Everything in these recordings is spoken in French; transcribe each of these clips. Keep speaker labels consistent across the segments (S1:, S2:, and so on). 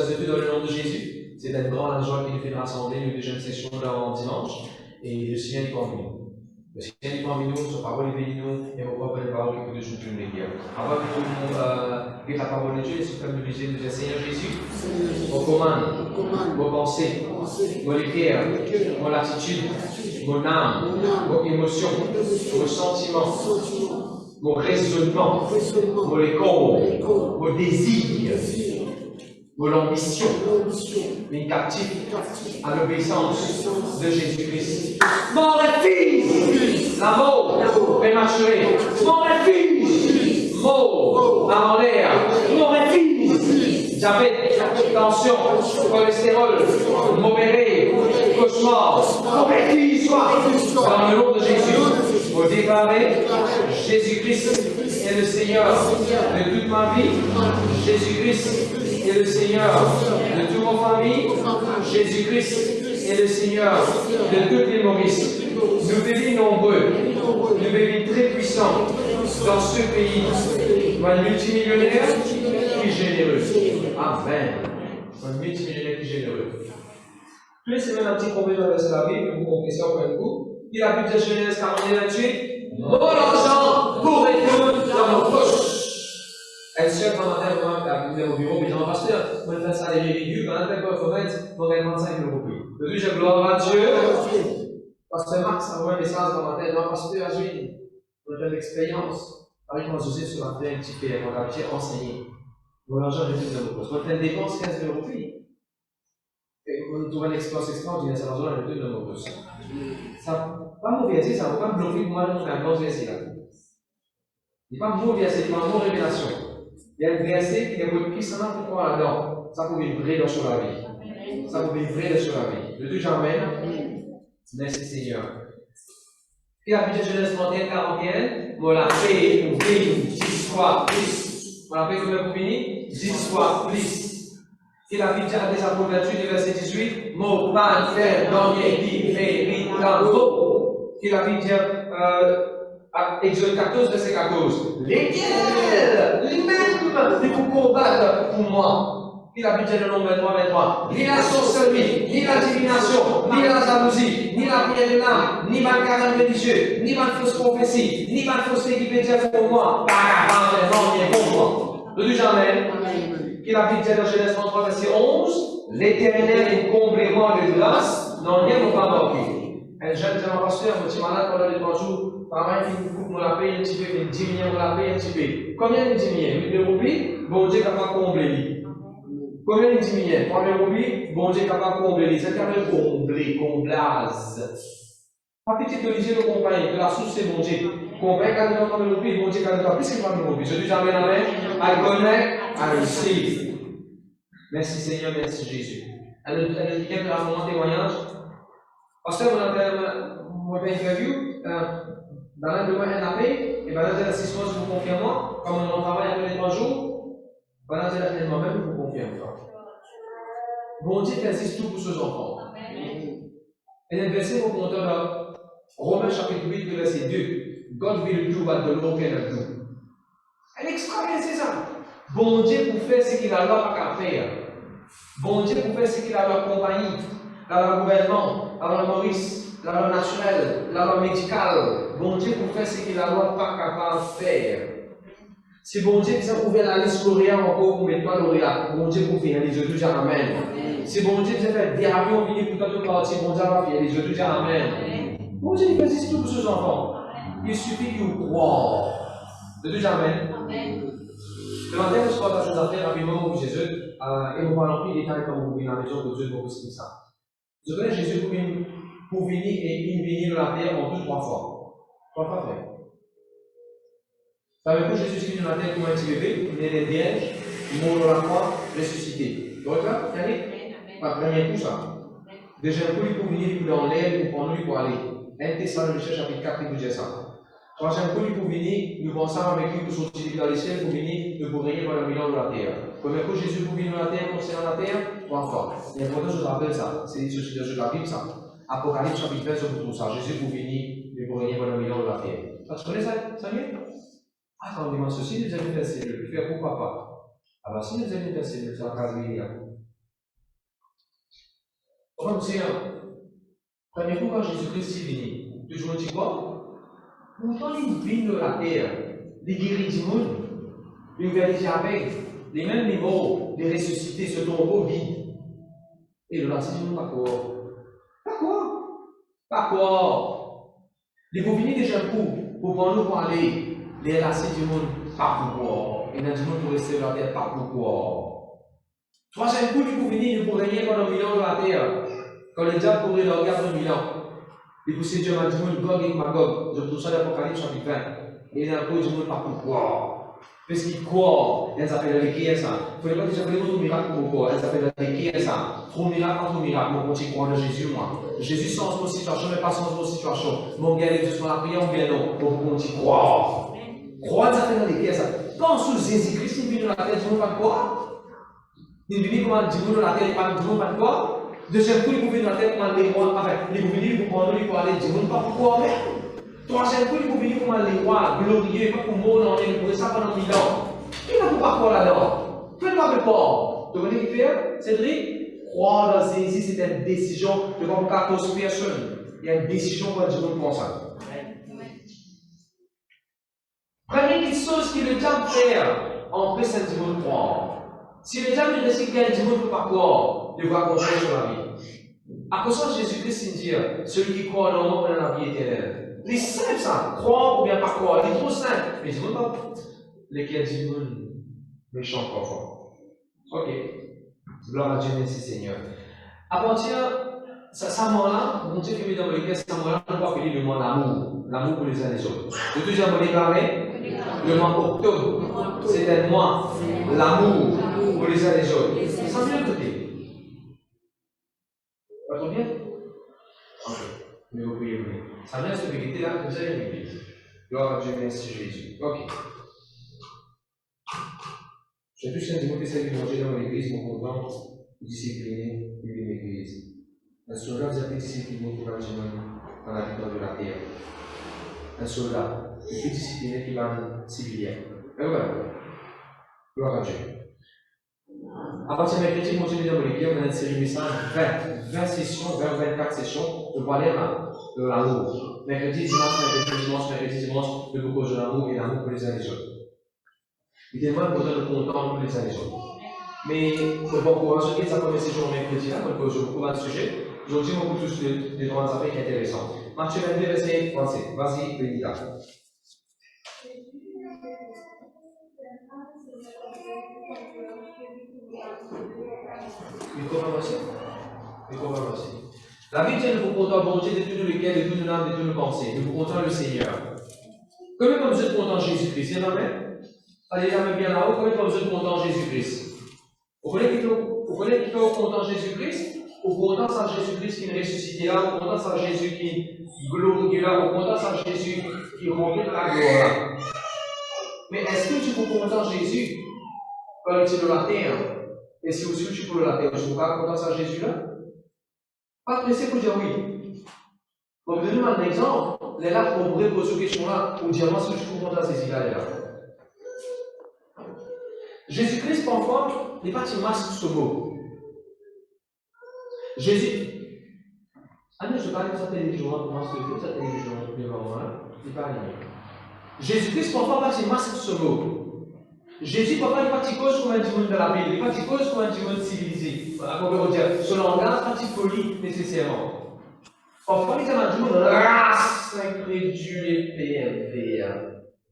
S1: ça se fait dans le nom de Jésus. C'est d'être grand à la joie qui nous fait rassembler, nous deuxième session dans dimanche. Et le Seigneur est parmi nous. Le Seigneur est parmi nous, sa parole est bénie nous, et mon propre est parole qui peut nous tout les guerres. Avant que nous lire la parole de Dieu, et sous nous disons, Seigneur Jésus, vos commandes, vos pensées, vos cœurs, vos attitudes, vos âmes, vos émotions, vos sentiments, vos raisonnements, vos échos, vos désirs, vos ambitions, mis captifs à l'obéissance de Jésus-Christ. Mon fils, l'amour prématuré. Mon fils, mort, en l'air. Mon fils, diabète, tension, cholestérol, mauvais, cauchemar. Mon fils, soit dans le nom de Jésus. Vous déclarez Jésus-Christ est le Seigneur de toute ma vie. Jésus-Christ est le Seigneur de toute ma famille. Jésus-Christ est le Seigneur de toutes les Maurices. Nous vivons nombreux, nous vivons très puissants dans ce pays. Un multimillionnaire qui est généreux. Amen. Un multimillionnaire qui est généreux. Tous les semaines, un petit problème avec la Bible, vous comprenez ça encore un coup. Il a pu dire Genèse 48, mon argent pour être dans nos poches. Elle se prend un thème au bureau, mais dans le pasteur, on fait ça les véhicules, on fait quoi, il faut mettre, on gagne 25 € plus. Depuis, je gloire à Dieu. Pasteur Marc, ça envoie un message dans ma tête, non, pasteur Agile, on fait l'expérience. Avec moi, José, sur la terre, un petit peu, on va bien enseigner. Mon argent est tout dans nos poches. On fait une dépense 15 € plus. On trouve une expérience extraordinaire, ça va jouer un peu dans nos poches. Ça pas mauvais, ça ne va pas bloquer pour moi dans un bon verset là. Il n'est pas mauvais verset, il n'est pas mauvaise révélation. Il y a un verset qui est votre puissant pour quoi là-dedans. Ça peut une vraie sur la vie. Ça peut une vraie sur la vie. Le Dieu j'emmène. Merci Seigneur. Et la Bible de Genèse 31, 41, on l'a fait pour vivre 10 fois plus. On l'a fait combien pour finir 10 fois plus. Et la Bible a déjà converti du verset 18, mot, pan, fer, dormier, qui, fait, dans et la Bible dit, Exode 14, verset 14, l'Éternel, lui-même, il vous combattre pour moi. Et la Bible dit le nom 23, ni la sorcellerie, ni la divination, ni la jalousie, ni la prière de l'âme, ni ma carême religieux, ni ma fausse prophétie, ni ma fausseté qui peut dire pour moi, non, il est pour moi. Le Dieu jamais. Et la Bible dit dans Genèse 33, verset 11, l'Éternel est complément de grâce, non, rien ne va manquer. Un jeune dit à ma pasteur, je suis malade pendant les 3 jours, pareil, il faut que je la paye un petit peu, il me dit, je la paye un petit peu. Combien il dit, 1 000 € plus, bon Dieu est capable de combler. Combien il dit, 3 000 € plus, bon Dieu est capable de combler. C'est capable de combler, comblase. Pas petit religieux de compagnie, de la source c'est bon Dieu. Compagnie, quand nous avons 3 000 € plus, bon Dieu, quand nous avons plus que 3 000 € plus. Je dis jamais la main, I connect, I receive. Merci Seigneur, merci Jésus. Elle dit quelqu'un a un témoignage. Pasteur, on a fait une interview. Dans la demande un appel, et dans l'assistance, vous confirmez, comme on travaille après les 3 jours, dans la moi-même, vous confirmez. Bon Dieu insiste tout pour ses enfants. Et le verset, vous comptez dans Romains chapitre 8, verset 2. God will do what the Lord cannot do. Elle est extraordinaire, c'est ça. Bon Dieu pour faire ce qu'il a là à faire. Bon Dieu pour faire ce qu'il a là compagnie, la loi gouvernement, la loi Maurice, la loi naturelle, la loi médicale. Bon Dieu pour faire ce qu'il a là pas capable de faire. Si bon Dieu qui a ouvert la liste lauréat encore pour mettre pas lauréat, bon Dieu pour faire les yeux déjà amen. Si bon Dieu qui a fait des avions venir pour tout partir, bon Dieu va faire les yeux déjà amen. Bon Dieu il fait tout pour ses enfants. Il suffit qu'il croit. De déjà amen. Le matin, je crois que ces affaires rapidement pour Jésus, et on va en plus détails comme vous venez à la maison de Dieu pour vous expliquer ça. Je connais Jésus pour venir et il venir de la terre en tout 3 fois. 3 fois frère. Savez-vous, Jésus est venu dans la terre comme un petit bébé, né des vierges, mort dans la croix, ressuscité. Vous voyez ça, Yannick? Pas premier coup ça. Déjà, un coup, pour venir dans l'air, pour prendre lui pour aller. 1 Thessaloniciens chapitre 4, il vous dit ça. Troisième coup, pour venir, nous pensons avec lui pour sortir dans les ciels, pour venir, pour régner pendant 1000 ans de la terre. Premier coup, Jésus pour venir dans la terre, concernant la terre, 3 fois. L'important, je vous rappelle ça, c'est sur la Bible ça. Apocalypse chapitre 20, je vous trouve ça. Jésus pour venir, pour régner pendant 1000 ans de la terre. Ça, tu connais ça, Samuel? Ah, quand on demande ceci, nous allons faire celle, faire pourquoi pas? Ah, bah si nous allons faire celle, c'est la case linéaire. Enfin, vous savez, premier coup, quand Jésus-Christ est venu, tout le monde dit quoi? Pourtant, il vit de la terre, il guérit du monde, il ouvert les aveugles, les mêmes niveaux, les ressuscités, ce tombeau vide. Et le baptême du monde, pas quoi? Pas quoi? Pas quoi? Les vous venir déjà pour prendre nous pour aller, les racines du monde, pas pourquoi? Et dans du monde pour rester sur la terre, pas pourquoi? Troisième coup, il faut venir pour régner pendant 1000 ans sur la terre. Quand le diable pourrait le regarder pendant 1000 ans. Il poussait Dieu m'a dit, Gog et Magog. Je trouve ça dans l'Apocalypse chapitre 20. Et il a dit, pas pourquoi? Parce qu'il croit, elles appellent les qui ça. Il ne faut pas déjà faire d'autres miracles pour quoi? Elles appellent les qui ça. Trop miracle, pas trop miracle. Mon petit croit en Jésus, moi. Jésus sans votre situation, mais pas sans votre situation. Mon gars, Dieu soit la prière, ou bien non. Mon petit croit. Croire, ça fait les qui ça. Pense sur Jésus-Christ, il vient de la terre, du monde pas de quoi? Il vient comme un dimanche de la terre, il parle du monde pas de quoi? Deuxième coup, il pouvait dans la tête comme les rois. Enfin, il pouvait venir pour prendre, il pour aller du monde pas pourquoi même. Troisième coup, il pouvait venir comme les rois, glorieux, pas pour mourir, il pouvait ça pendant 1000 ans. Il n'a pas quoi là-dedans. Faites-moi peur. Donc, vous voyez ce qu'il fait, Cédric? Croire dans Jésus, c'est une décision de comme 14 personnes. Il y a une décision pour du monde comme ça. Première chose que le diable fait, en fait, c'est du monde croire. Si le diable décide qu'il y a du monde pour pas croire, il va construire sur la vie. À cause de Jésus-Christ, il dit celui qui croit dans moi, dans la vie éternelle. C'est simple ça, croire ou bien pas croire, c'est trop simple. Mais je ne veux pas lesquels du monde méchant parfois. Ok. Gloire à Dieu, merci Seigneur. À partir de ce moment-là, mon Dieu qui met dans le cœur, ce moment-là, on peut appeler le mot l'amour. L'amour pour les uns et les autres. Le deuxième mot déclaré, le mois octobre, c'est un mois. L'amour pour les uns et les autres. Ça vient de côté. Pas trop bien? Ok. Mais vous pouvez venir. Ça vient de cette vérité-là que vous avez une église. Gloire à Dieu, merci Jésus. Ok. J'ai plus un démon qui s'est manger dans l'église, mon content, discipliné, vivre une église. Un soldat, vous avez discipliné qui va dans la victoire de la terre. Un soldat, le plus discipliné qui va dans civilière. Et voilà. Gloire à Dieu. À partir de mercredi, mon Dieu, dans l'église, on a une série de messages, 20 sessions, 24 sessions, de parler de l'amour. Mercredi, dimanche, de beaucoup de l'amour et l'amour pour les uns et les autres. Il est vraiment besoin de content pour les uns et les autres. Mais, pour encourager, qui est sa première séjour mercredi, là, donc je vous couvre le sujet. Aujourd'hui, on vous touche des droits d'affaires qui est intéressant. Matthieu 22, verset 37. Vas-y, Bénita. La Bible dit de vous content, bon Dieu, de tout le cœur, de toute l'âme, de toute nos pensées, de vous content le Seigneur. Combien de besoin de content Jésus-Christ? Il y en a même? Allez, jamais bien là-haut, combien de besoin de content Jésus-Christ? Vous connaissez qui fait content Jésus-Christ? Ou content ça Jésus-Christ qui est ressuscité là, ou content ça Jésus qui est glorieux là, ou content ça Jésus qui remplit la gloire là. Mais est-ce que tu peux content Jésus quand il est de la terre? Et si aussi tu peux de la terre, tu peux pas content ça Jésus là? Pas pressé pour dire oui. Pour donner un exemple, les là pour pourrait poser cette question-là, pour dire moi si je peux content ces îles-là. Jésus-Christ, parfois, n'est pas un masque ce mot. Jésus. Ah non, je parle de sa télévision, comment est-ce que sa télévision devant moi, il n'est pas animé. Jésus-Christ, parfois, pas un masque ce mot. Jésus, parfois, il n'est pas un cause comme un dimanche de la ville, il n'est pas un cause comme un dimanche civilisé. Voilà, comment on peut dire. Son langage, pas une folie nécessairement. Parfois, il dit un dimanche de race, incrédule et PMV.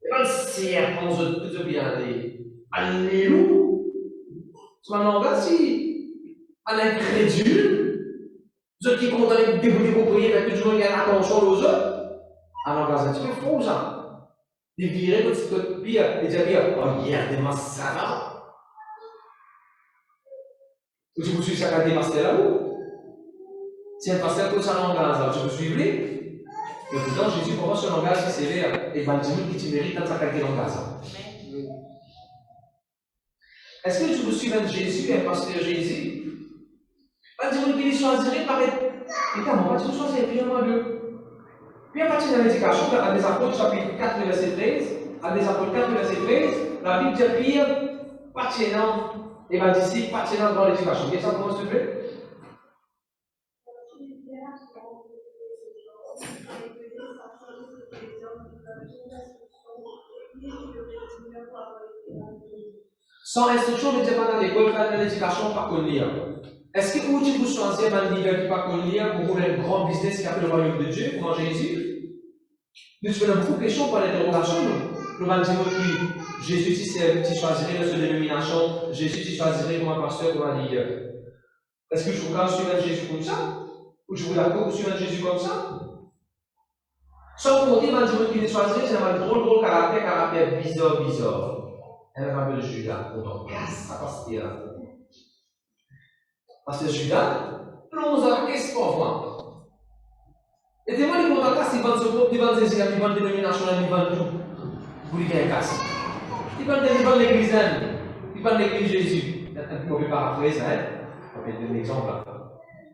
S1: Et pas le serpent, on se bien aller. Alléluia! C'est un langage, si, à l'incrédule, ceux qui comptent avec des propriétés, avec tout le monde qui a attention aux autres, un langage un petit peu faux, ça. Ils viraient petit peu pire, et dire, regardez-moi ça là. Ou tu vous suivez ça quand des pasteurs là-haut? Si un pasteur pose un langage là, tu vous suivez? Mais pourtant, Jésus commence ce langage qui sévère, et ben, dis-moi que tu mérites dans sa qualité de langage. Est-ce que tu veux suivre un Jésus, un pasteur Jésus? Pas dire qu'il est choisi par être. Et comment pas tu choisir puis en deux? Puis à partir de la médication, à des apôtres chapitre 4, verset 13, à des apôtres 4, verset 13, la Bible dit pire, patinant, et va disciple patinant dans l'éducation. Et ça comment se fait? Sans instruction, ne dis pas dans l'école, faire de l'éducation, pas qu'on lire. Est-ce que vous pouvez choisir un leader qui ne pas qu'on lire pour ouvrir un grand business qui appelle le royaume de Dieu, comme Jésus? Nous faisons beaucoup de questions par l'interrogation. Nous allons dire que Jésus, tu choisirais notre dénomination, Jésus, tu choisirais comme un pasteur, comme un leader. Est-ce que je vous regarde suivre Jésus comme ça? Ou je vous d'accord suivre Jésus comme ça? Sans compter, il va dire qu'il choisirait, c'est un drôle caractère bizarre. Elle va appeler Judas, pourtant, ça passe là. Parce que Judas, plonge dans qu'est-ce qu'on voit. Et témoins de mon casse, ils vendent ce groupe, ils vendent des îles, ils vendent des dénominations, ils vendent tout. Vous lui avez un casse. Ils vendent l'église, ils vendent l'église Jésus. On peut paraphraser, on peut donner un exemple.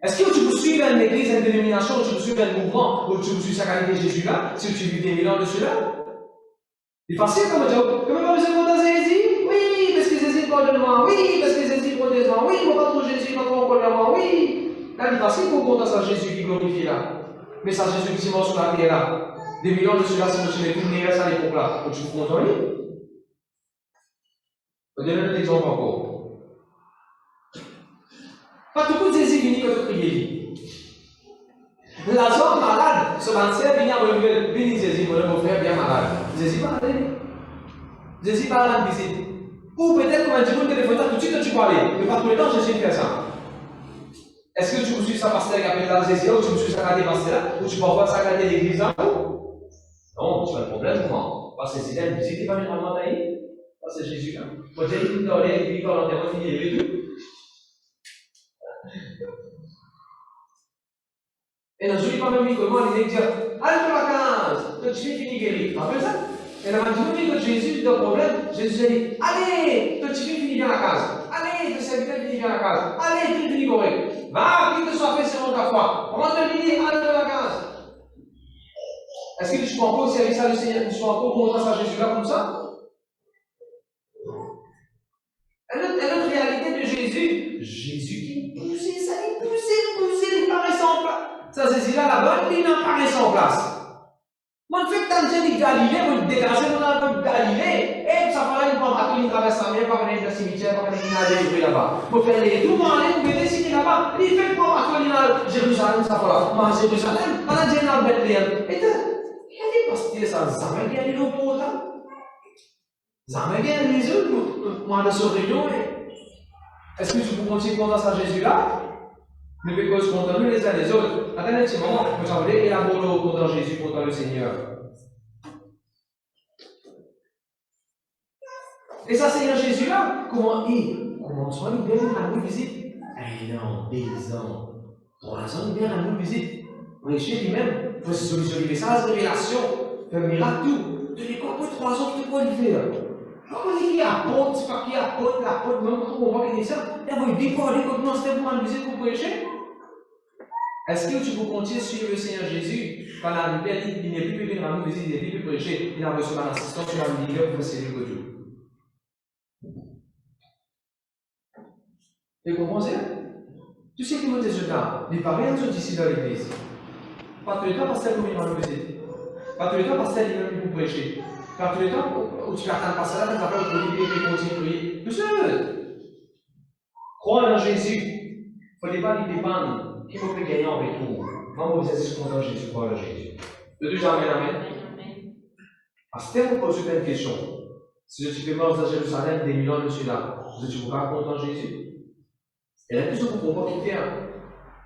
S1: Est-ce que tu veux suivre une église, une dénomination, tu veux suivre un mouvement, ou tu veux suivre sa qualité Jésus là, si tu vis des millions de cela? C'est facile comme dire, comment pas besoin de Jésus? Oui, parce que Jésus parle de moi, oui, parce que Jésus protège moi, oui, mon patron Jésus, mon patron de moi, oui. Là, c'est facile pour compter ça Jésus qui glorifie là. Mais ça Jésus qui est mort sur la terre là. Des millions de ceux-là, si vous mettez tout le reste à l'époque là, donc tu vous comptes en lui. Je vais donner un exemple encore. Pas tout le monde Jésus vient quand tu pries. Lazare malade, ce matin, vient à venir Jésus, mon frère bien malade. Jésus va aller. Jésus va rendre visite. Ou peut-être comme un dimanche téléphone, tout de suite tu peux aller. Mais pas tout le temps, Jésus fait ça. Est-ce que tu veux suivre sa pasteur qui appelle là Jésus, ou tu veux suivre sa qualité pasteur là, ou tu peux voir sa qualité d'église là? Non, tu as un problème, comment? Parce que c'est une visite qui va venir vraiment d'ailleurs. Parce que Jésus là. Quand Jésus est dans l'église, dans l'enterrement, il est tout. Et dans joli pas même dit comment il dit allez pour la case, tu fais fini guéri. Tu rappelles ça? Et dans la dit que Jésus a un problème, Jésus a dit allez, tu fais fini bien la case. Allez, tu serviteur fini bien la case. Allez, tu fini correct. Va, qu'il te soit fait selon ta foi. Rentre fini, allez pour la case. Est-ce que tu peux encore servir ça le Seigneur, tu peux encore montrer ça à Jésus là comme ça? Et notre réalité de Jésus, Jésus qui poussait, ça, il poussait, il paraissait en place. Ça, c'est là là-bas, il n'apparaissait en place. Moi, je fais tant de Galilée, vous déclencher mon arbre de Galilée, et ça va aller pour battre une traverse la mer, par aller dans le cimetière, par aller dans là-bas. Pour faire les tout, aller, vous mettez ici là-bas, il fait pour battre Jérusalem, ça va là. Moi, Jérusalem, on a dit dans Bethléem. Et il y a des pasteurs, ça, ça m'a gagné le pot, ça m'a gagné les autres, moi, de ce réunion. Est-ce que tu peux continuer à ça Jésus là? Mais parce qu'on a les uns les autres, attendez un petit moment, vous savez, élaborer contre Jésus, contre le Seigneur. Et ça, Seigneur Jésus là, comment soit il vient à nous visite? Non, 2 ans, 3 ans, il vient à nous visite. Prêcher lui-même, il faut se solutionner ça, révélation, faire un miracle, tout. Tu dis quoi pour 3 ans, tu peux le faire? Comment il y a apôtre, c'est pas qui apôtre, l'apôtre, même quand on voit qu'il est ça, il va dire quoi, comment c'était pour une visite pour prêcher? Est-ce que tu peux continuer sur le Seigneur Jésus quand la Bible dit qu'il n'est plus venu à nous visiter, il n'est plus prêcher, il a reçu un assistant sur la Bible pour essayer de Dieu. Vous comprenez? Tu sais que Timothée Judas, il parlait à nous ici dans l'église. Pas tout le temps, pasteur, pour venir à nous visiter. Pas tout le temps, pasteur, il est venu pour prêcher. Pas tout le temps, où tu attends le pasteur là, tu appelles au Olivier et continue de prier. Monsieur, crois en Jésus. Il ne faut pas lui dépendre. Qui peut gagner en retour? Comment vous êtes content de Jésus, croire en Jésus? Le Dieu, amen, amen. Parce que vous posez une question. Si je suis mort dans Jérusalem, des millions de ceux-là, vous êtes pas content de Jésus? Et là, tout ce qu'on peut quitter.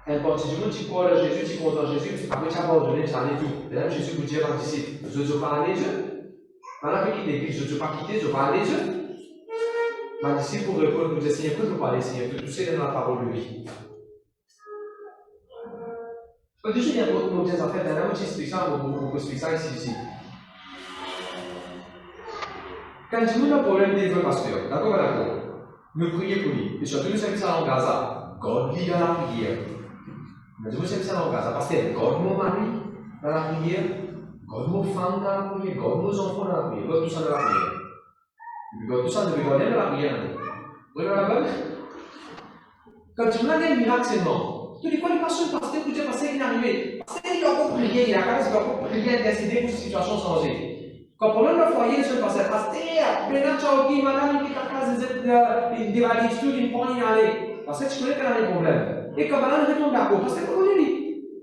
S1: Importe, si tu crois en Jésus, tu crois en Jésus, après tu as abandonné, tu as allé tout. Et là, Jésus vous dit à votre disciple, je ne veux pas aller Dieu. Maintenant, que quitter l'église, je ne veux pas quitter, je ne veux pas aller Dieu. Ma disciple pour répondre, vous dites, Seigneur, que je ne veux pas aller, Seigneur, que tout c'est dans la parole de lui. Quand tu dis, mon Dieu, en fait, on explique ça, on explique ça ici. Quand tu as un problème de vœux, pasteur, d'accord, nous prions pour lui. Et surtout, nous sommes ça en Gaza. God lit dans la prière. Nous sommes ça en Gaza, parce que God mon mari dans la prière, God mon femme dans la prière, God nos enfants dans la prière, God tout ça dans la prière. Et puis God tout ça devait garder dans la prière. Vous voyez la bonne? Quand tu as un miracle, c'est non. Tu dis quoi, les personnes, pasteur, tu dis, pasteur, il est arrivé. Pasteur, il a encore prié, il a encore prié, il a décidé pour une situation changée. Quand problème le foyer, je passe pasteur, maintenant tu as madame qui a des valitudes, une poignée y aller. Parce que tu connais qu'elle a des problèmes. Et quand madame retourne d'accord, parce que tu connais.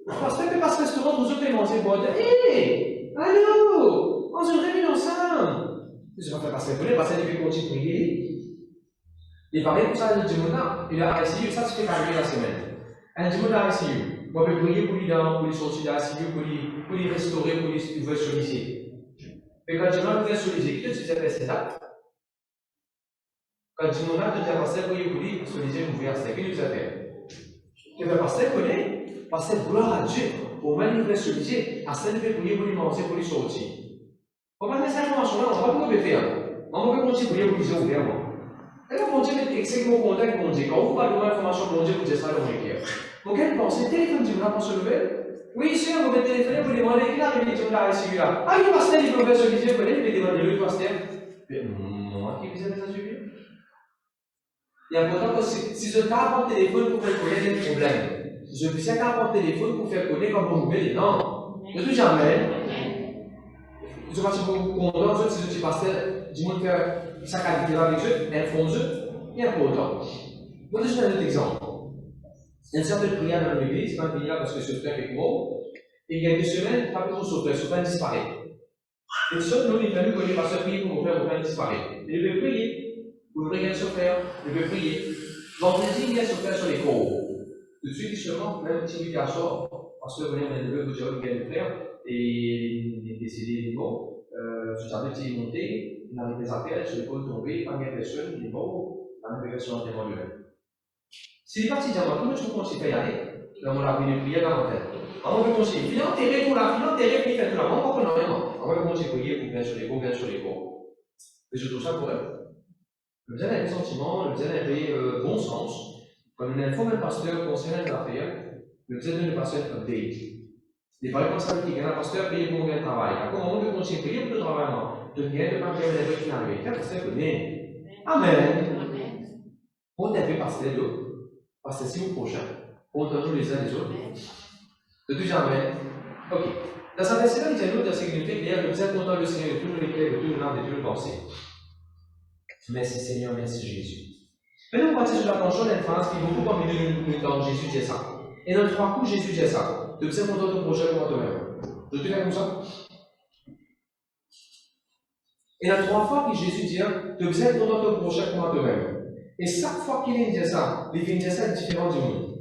S1: Parce que tu passes restaurant, vous autres manger pour dire hé, allô, on se réunit ensemble. Je vais faire passer le poulet, parce que tu peux continuer de prier. Et par exemple, ça, le dimanche, il a ICU, ça se fait arriver la semaine. Un dimanche à ICU, on peut prier pour lui sortir de l'ICU, pour lui restaurer, pour lui ouvrir sur l'ICU. Et quand tu vas sur les écrits, tu sais c'est là. Quand tu m'as dit que pasteur pour lui sur les yeux ouverts, c'est qu'il nous a fait. Tu vas pasteur connaître, pasteur gloire à Dieu, pour mettre ouvert sur les yeux, à celle de prier pour lui manger, pour lui sortir. Comment est-ce que ça là, on va pas faire. On va continuer pour lui pour les yeux ouverts. Et là, on dit que c'est mon contact, on dit, quand vous parlez de l'information, on dit que vous dites ça dans le cœur. Donc, quelle pensée, téléphone, tu veux se lever? Oui, sûr, vous mettez téléphoner, vous demandez qui a fait les là, ici, là. Ah, il pasteur, il peut ouvrir sur les yeux, vous demandez le pasteur. Moi qui vous ai déjà suivi. Il est important que si je tape mon téléphone pour faire connaître des problèmes, je peux taper mon téléphone pour faire connaître comme vous voulez, non. Ne tout jamais. Je pense que pour comprendre, si je suis pasteur, dis-moi que ça qualité avec eux, elles font eux, il est important. Donc, je donne un autre exemple. Il y a une certaine prière dans l'église, pas une prière parce que je suis avec moi, et il y a 2 semaines, pas trop sauter, disparaît. Et ça, nous, il a fallu que les pasteurs prient pour mon frère disparaître. Il veut prier, pour prier sur frère, il veut prier. Vendredi, il y a sur frère sur les cours. Tout de suite, justement, même petit week à sort, parce que vous venez de vous dire qu'il y a le frère, et il est décédé, bon, je savais qu'il est monté, il avait des appels, sur l'épaule tombée, pas de personne, il est mort, pas de personne en témoin lui-même. Si les parties diamants, tout le monde continue à y aller, là, on a pris les prières dans la tête. On va continuer. Il est enterré pour la fin, enterré, puis il fait tout la mort, on va continuer à prier pour bien sur les cours, bien sur les cours. Et je trouve ça pour elle. Le bien avait sentiment, le bien avait bon sens. Comme il faut même pasteur concernant l'affaire, le bien de pasteur comme des. Il fallait pas savoir qu'il y a un pasteur payé pour bien travail. À quoi moment de continuer à payer pour le travail, de rien, de pas bien les trucs qui n'arrivent pas, pasteur connaît. Amen. On t'a fait pasteur d'eau. Parce que si au prochain, on donne les uns les autres. De tout jamais. Ok. Dans sa version, il y a une autre sécurité qui est que vous êtes content le Seigneur de tout le cœur, de tout le âme, de tout le pensée. Merci Seigneur, merci Jésus. Maintenant, on va partir sur la pension d'une phrase qui est beaucoup parmi nous dans Jésus dit ça. Et dans 3 coups, Jésus dit ça. De vous êtes content de projet pour toi-même. Je te fais comme ça. Et dans 3 fois que Jésus dit, de vous êtes content de projet pour toi-même. Et chaque fois qu'il vient dire ça, il vient dire ça différent du monde.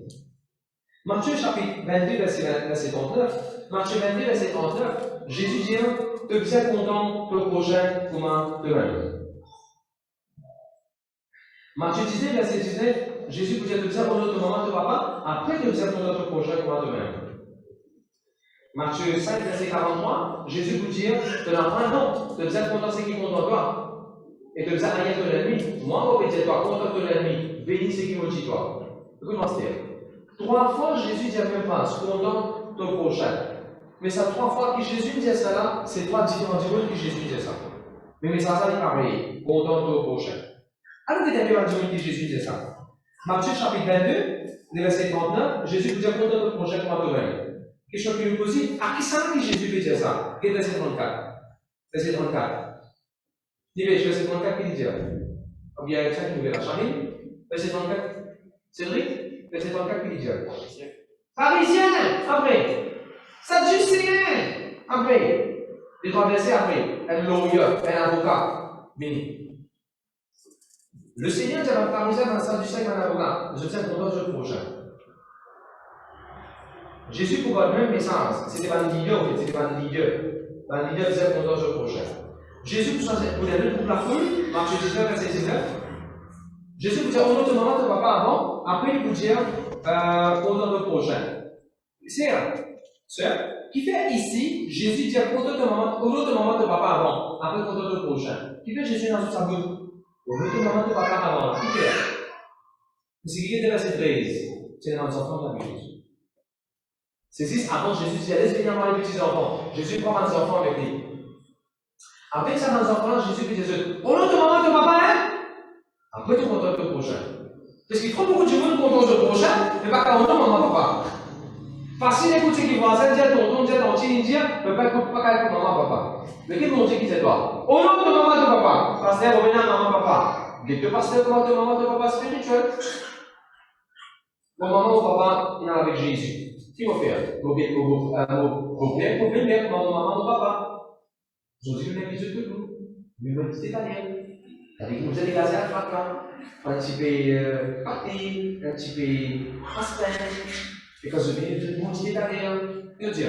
S1: Matthieu chapitre 22, verset 39. Matthieu 22, verset 39. Jésus dit, que vous êtes content de projet pour moi-même. Matthieu 19, verset 19. Jésus vous dit, que vous êtes content de maman, de papa, après que vous êtes content de projet pour moi-même. Matthieu 5, verset 43. Jésus vous dit, de l'enfant, non, que vous êtes content de ce qui compte en toi. Et que vous avez de l'ennemi, moi, vous dites toi, contre de l'ennemi, bénis ce qui maudit toi. Écoute-moi, c'est 3 fois, Jésus dit la même phrase, content ton prochain. Mais ça 3 fois que Jésus dit ça là, c'est 3 différents dimanches que Jésus dit ça. Mais ça est pareil, content ton prochain. Alors, vous avez un dimanche que Jésus dit ça. Matthieu chapitre 22, verset 39, Jésus vous dit content ton prochain pour toi-même. Question qui nous pose, à qui ça que Jésus veut dire ça? Quel verset 34? Verset 34. Verset 34 qui dit ou bien ça qui nous verra. Charline, verset 34. Cédric, verset 34 qui dit Pharisien, après. Sadducéen, après. Les 3 versets après. Un lawyer, un avocat. Béni. Le Seigneur dit à un pharisien, un sadducéen, un avocat. Je tiens content de ce prochain. Jésus pour votre même message. C'était pas un leader, c'était pas un leader. Un leader disait content de ce prochain. Jésus vous avez pour la foule, Matthieu 19, verset 19. Jésus vous dit, au nom de maman, de papa avant, après il vous dit, content de prochain. Sœur, qui fait ici, Jésus dit, au nom de maman, de papa avant, après content de prochain. Qui fait Jésus dans sa bouche? Au nom de maman, de papa avant, qui fait? C'est qui était verset 13. C'est dans les enfants de la Bible. C'est 6 avant Jésus dit, laisse venir voir les petits enfants. Jésus prend les enfants avec lui. Avec ça, dans les enfants, Jésus dit, au nom de maman, de papa, hein? Après, tu contentes le prochain. Parce qu'il y a trop beaucoup de monde qui content le prochain, mais pas qu'au nom de maman, papa. Facile d'écouter qui voisin, dire tonton, dire tantine, dire, papa écoute pas qu'à maman, papa. Mais qui vont dire qui c'est toi? Au nom de maman, de papa. Pasteur, revenez à maman, papa. Les deux pasteurs, comment de maman, de papa spirituel? Mon maman, mon papa, il est avec Jésus. Qui va faire? Vos pères, maman, mon papa. Ils ont dit le même bisou que nous. Mais même c'est italien. Avec nous, vous allez gazer à Fatra. Un petit peu parti, un petit peu pastel. Et quand je viens de mon petit italien, je dis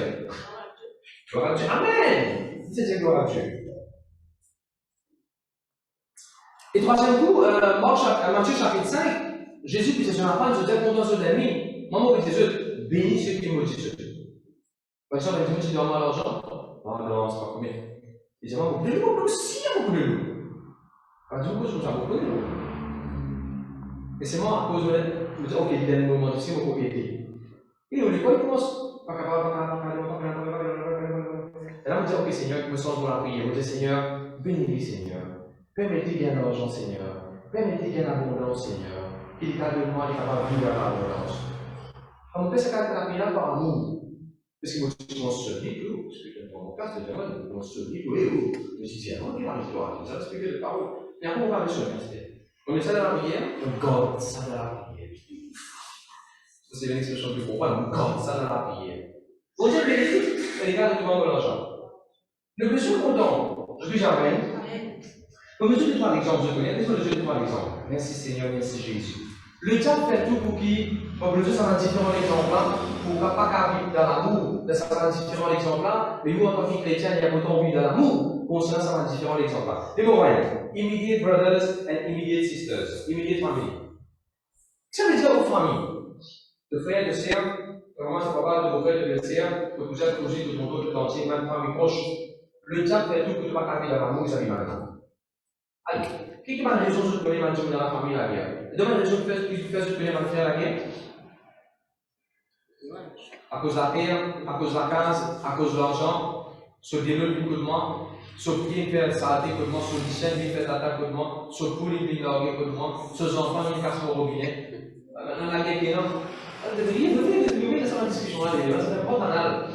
S1: gloire à Dieu. Amen! C'est dire gloire à Dieu. Et troisième coup, Matthieu chapitre 5, Jésus, puis c'est sur la femme, je disais, content sur l'ami. Maman, puis c'est bénis ceux qui maudissent ceux. Par exemple, elle dit, tu dois avoir l'argent. Ah non, c'est pas combien. Il dit, maman, vous voulez aussi, vous voulez nous. Pas du tout, je trouve ça beaucoup de nous. Et c'est moi, à cause de l'aide, je me dis, ok, il y a un moment ici, on peut aider. Et au l'école, il commence. Et là, on me dit, ok, Seigneur, je me sens pour la prière. Je me dis, Seigneur, bénis, Seigneur. Permettez qu'il y ait un argent, Seigneur. Permettez qu'il y ait une abondance, Seigneur. Qu'il est capable de moi, il est capable de vivre dans l'abondance. On peut se faire la prière par amour. Parce que moi, je m'en souviens, parce que dans mon cas, c'est vraiment, je m'en souviens, je me suis dit, non, il va l'histoire, ça expliquer les paroles. Et après, on va le souvenir, on met ça dans la prière, on garde ça dans la prière. Ça, c'est une expression que je comprends, on garde ça dans la prière. Au Dieu bénéfique, les gars, de demander l'argent. Le monsieur content, je dis jamais. Comme je te prends l'exemple, je connais, désolé, je te prends l'exemple. Merci Seigneur, merci Jésus. Le diable fait tout pour qui, comme le Dieu, ça va différents exemples là, pour ne pas vivre dans l'amour, ça va différents exemples là, mais nous, en tant que chrétiens, il y a autant vivre dans l'amour, pour cela, ça va différents exemples là. Et bon, voyez, immediate brothers and immediate sisters, immediate family. Ça veut dire aux familles, de frères, de sœurs, vraiment, ça va pas de vos frères, de sœurs, de cousins, de cousines, de tonton, de tantiers, même famille proche. Le diable fait tout pour ne pas vivre dans l'amour, ça vit maintenant. Allez, qui m'a raison de donner ma dans la famille la guerre? Demain, les gens qui font se donner ma faire la guerre? À cause de la terre, à cause de la case, à cause de l'argent, sur des leux coup de moi, sur qui fait saleté coup de moi, sur les chaînes qui fait l'attaque coup de moi, sur tous les pays d'orgue coup de moi, sur les enfants qui cassent mon robinet. Dans la guerre qui est là, vous devriez ça la discussion là, c'est pas banal.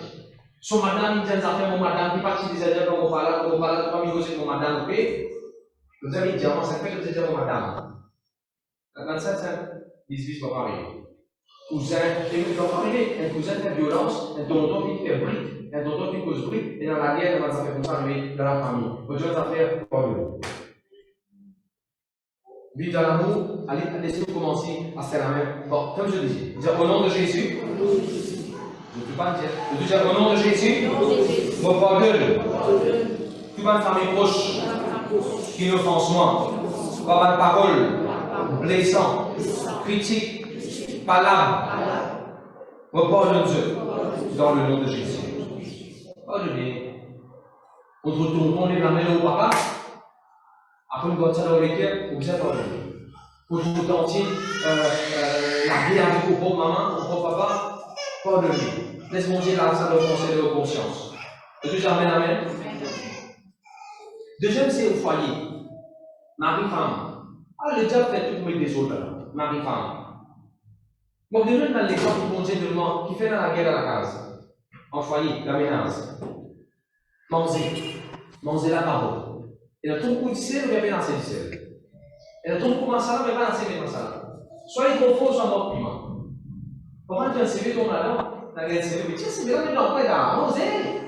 S1: Sur madame, il y a des affaires, mon madame, qui partit des aides, comme on parle, pas négocier mon madame, ok? Vous avez dit, avant, ça fait que vous êtes mon madame. La 27, c'est 18 va pas arriver. Cousin, et vous va pas arriver. Un cousin fait violence, un tonton qui fait bruit, un tonton qui cause bruit, et dans la guerre, ça fait comme ça arriver dans la famille. Vous devez faire pour nous. Vivre dans l'amour, allez, laissez-nous commencer à faire la même. Bon, comme je disais, dire au nom de Jésus. Je ne peux pas le dire. Je veux dire au nom de Jésus. Mon pardonne. Toute ma famille proche. Qui nous offense moi, par ma parole, blessant, critique, palabre, pardonne Dieu, dans le nom de Jésus. Pardonnez. Contre tonton, les mains au papa, après une bonne salle dans les cœurs, vous êtes pardonné. Pour tout entier, la vie avec vos pauvres maman, vos pauvres papa, pardonnez. Laisse mon Dieu la salle de conseil de vos consciences. Est-ce que j'amène amen? Deuxième, c'est au foyer. Mari-femme. Ah, le diable fait tout pour mettre des autres là. Mari-femme. Bon, vous devez dans l'exemple du bon Dieu de moi qui fait dans la guerre à la case. En foyer, la ménage. Manger. Manger la parole. Et dans ton coup de sel, vous avez lancé du sel. Et dans ton coup de masala, vous avez lancé du masala. Soit il confond, soit mort piment. Comment tu as un CV ton là-dedans? Tu as un CV, mais tiens, c'est bien, mais non, pas là. Manger.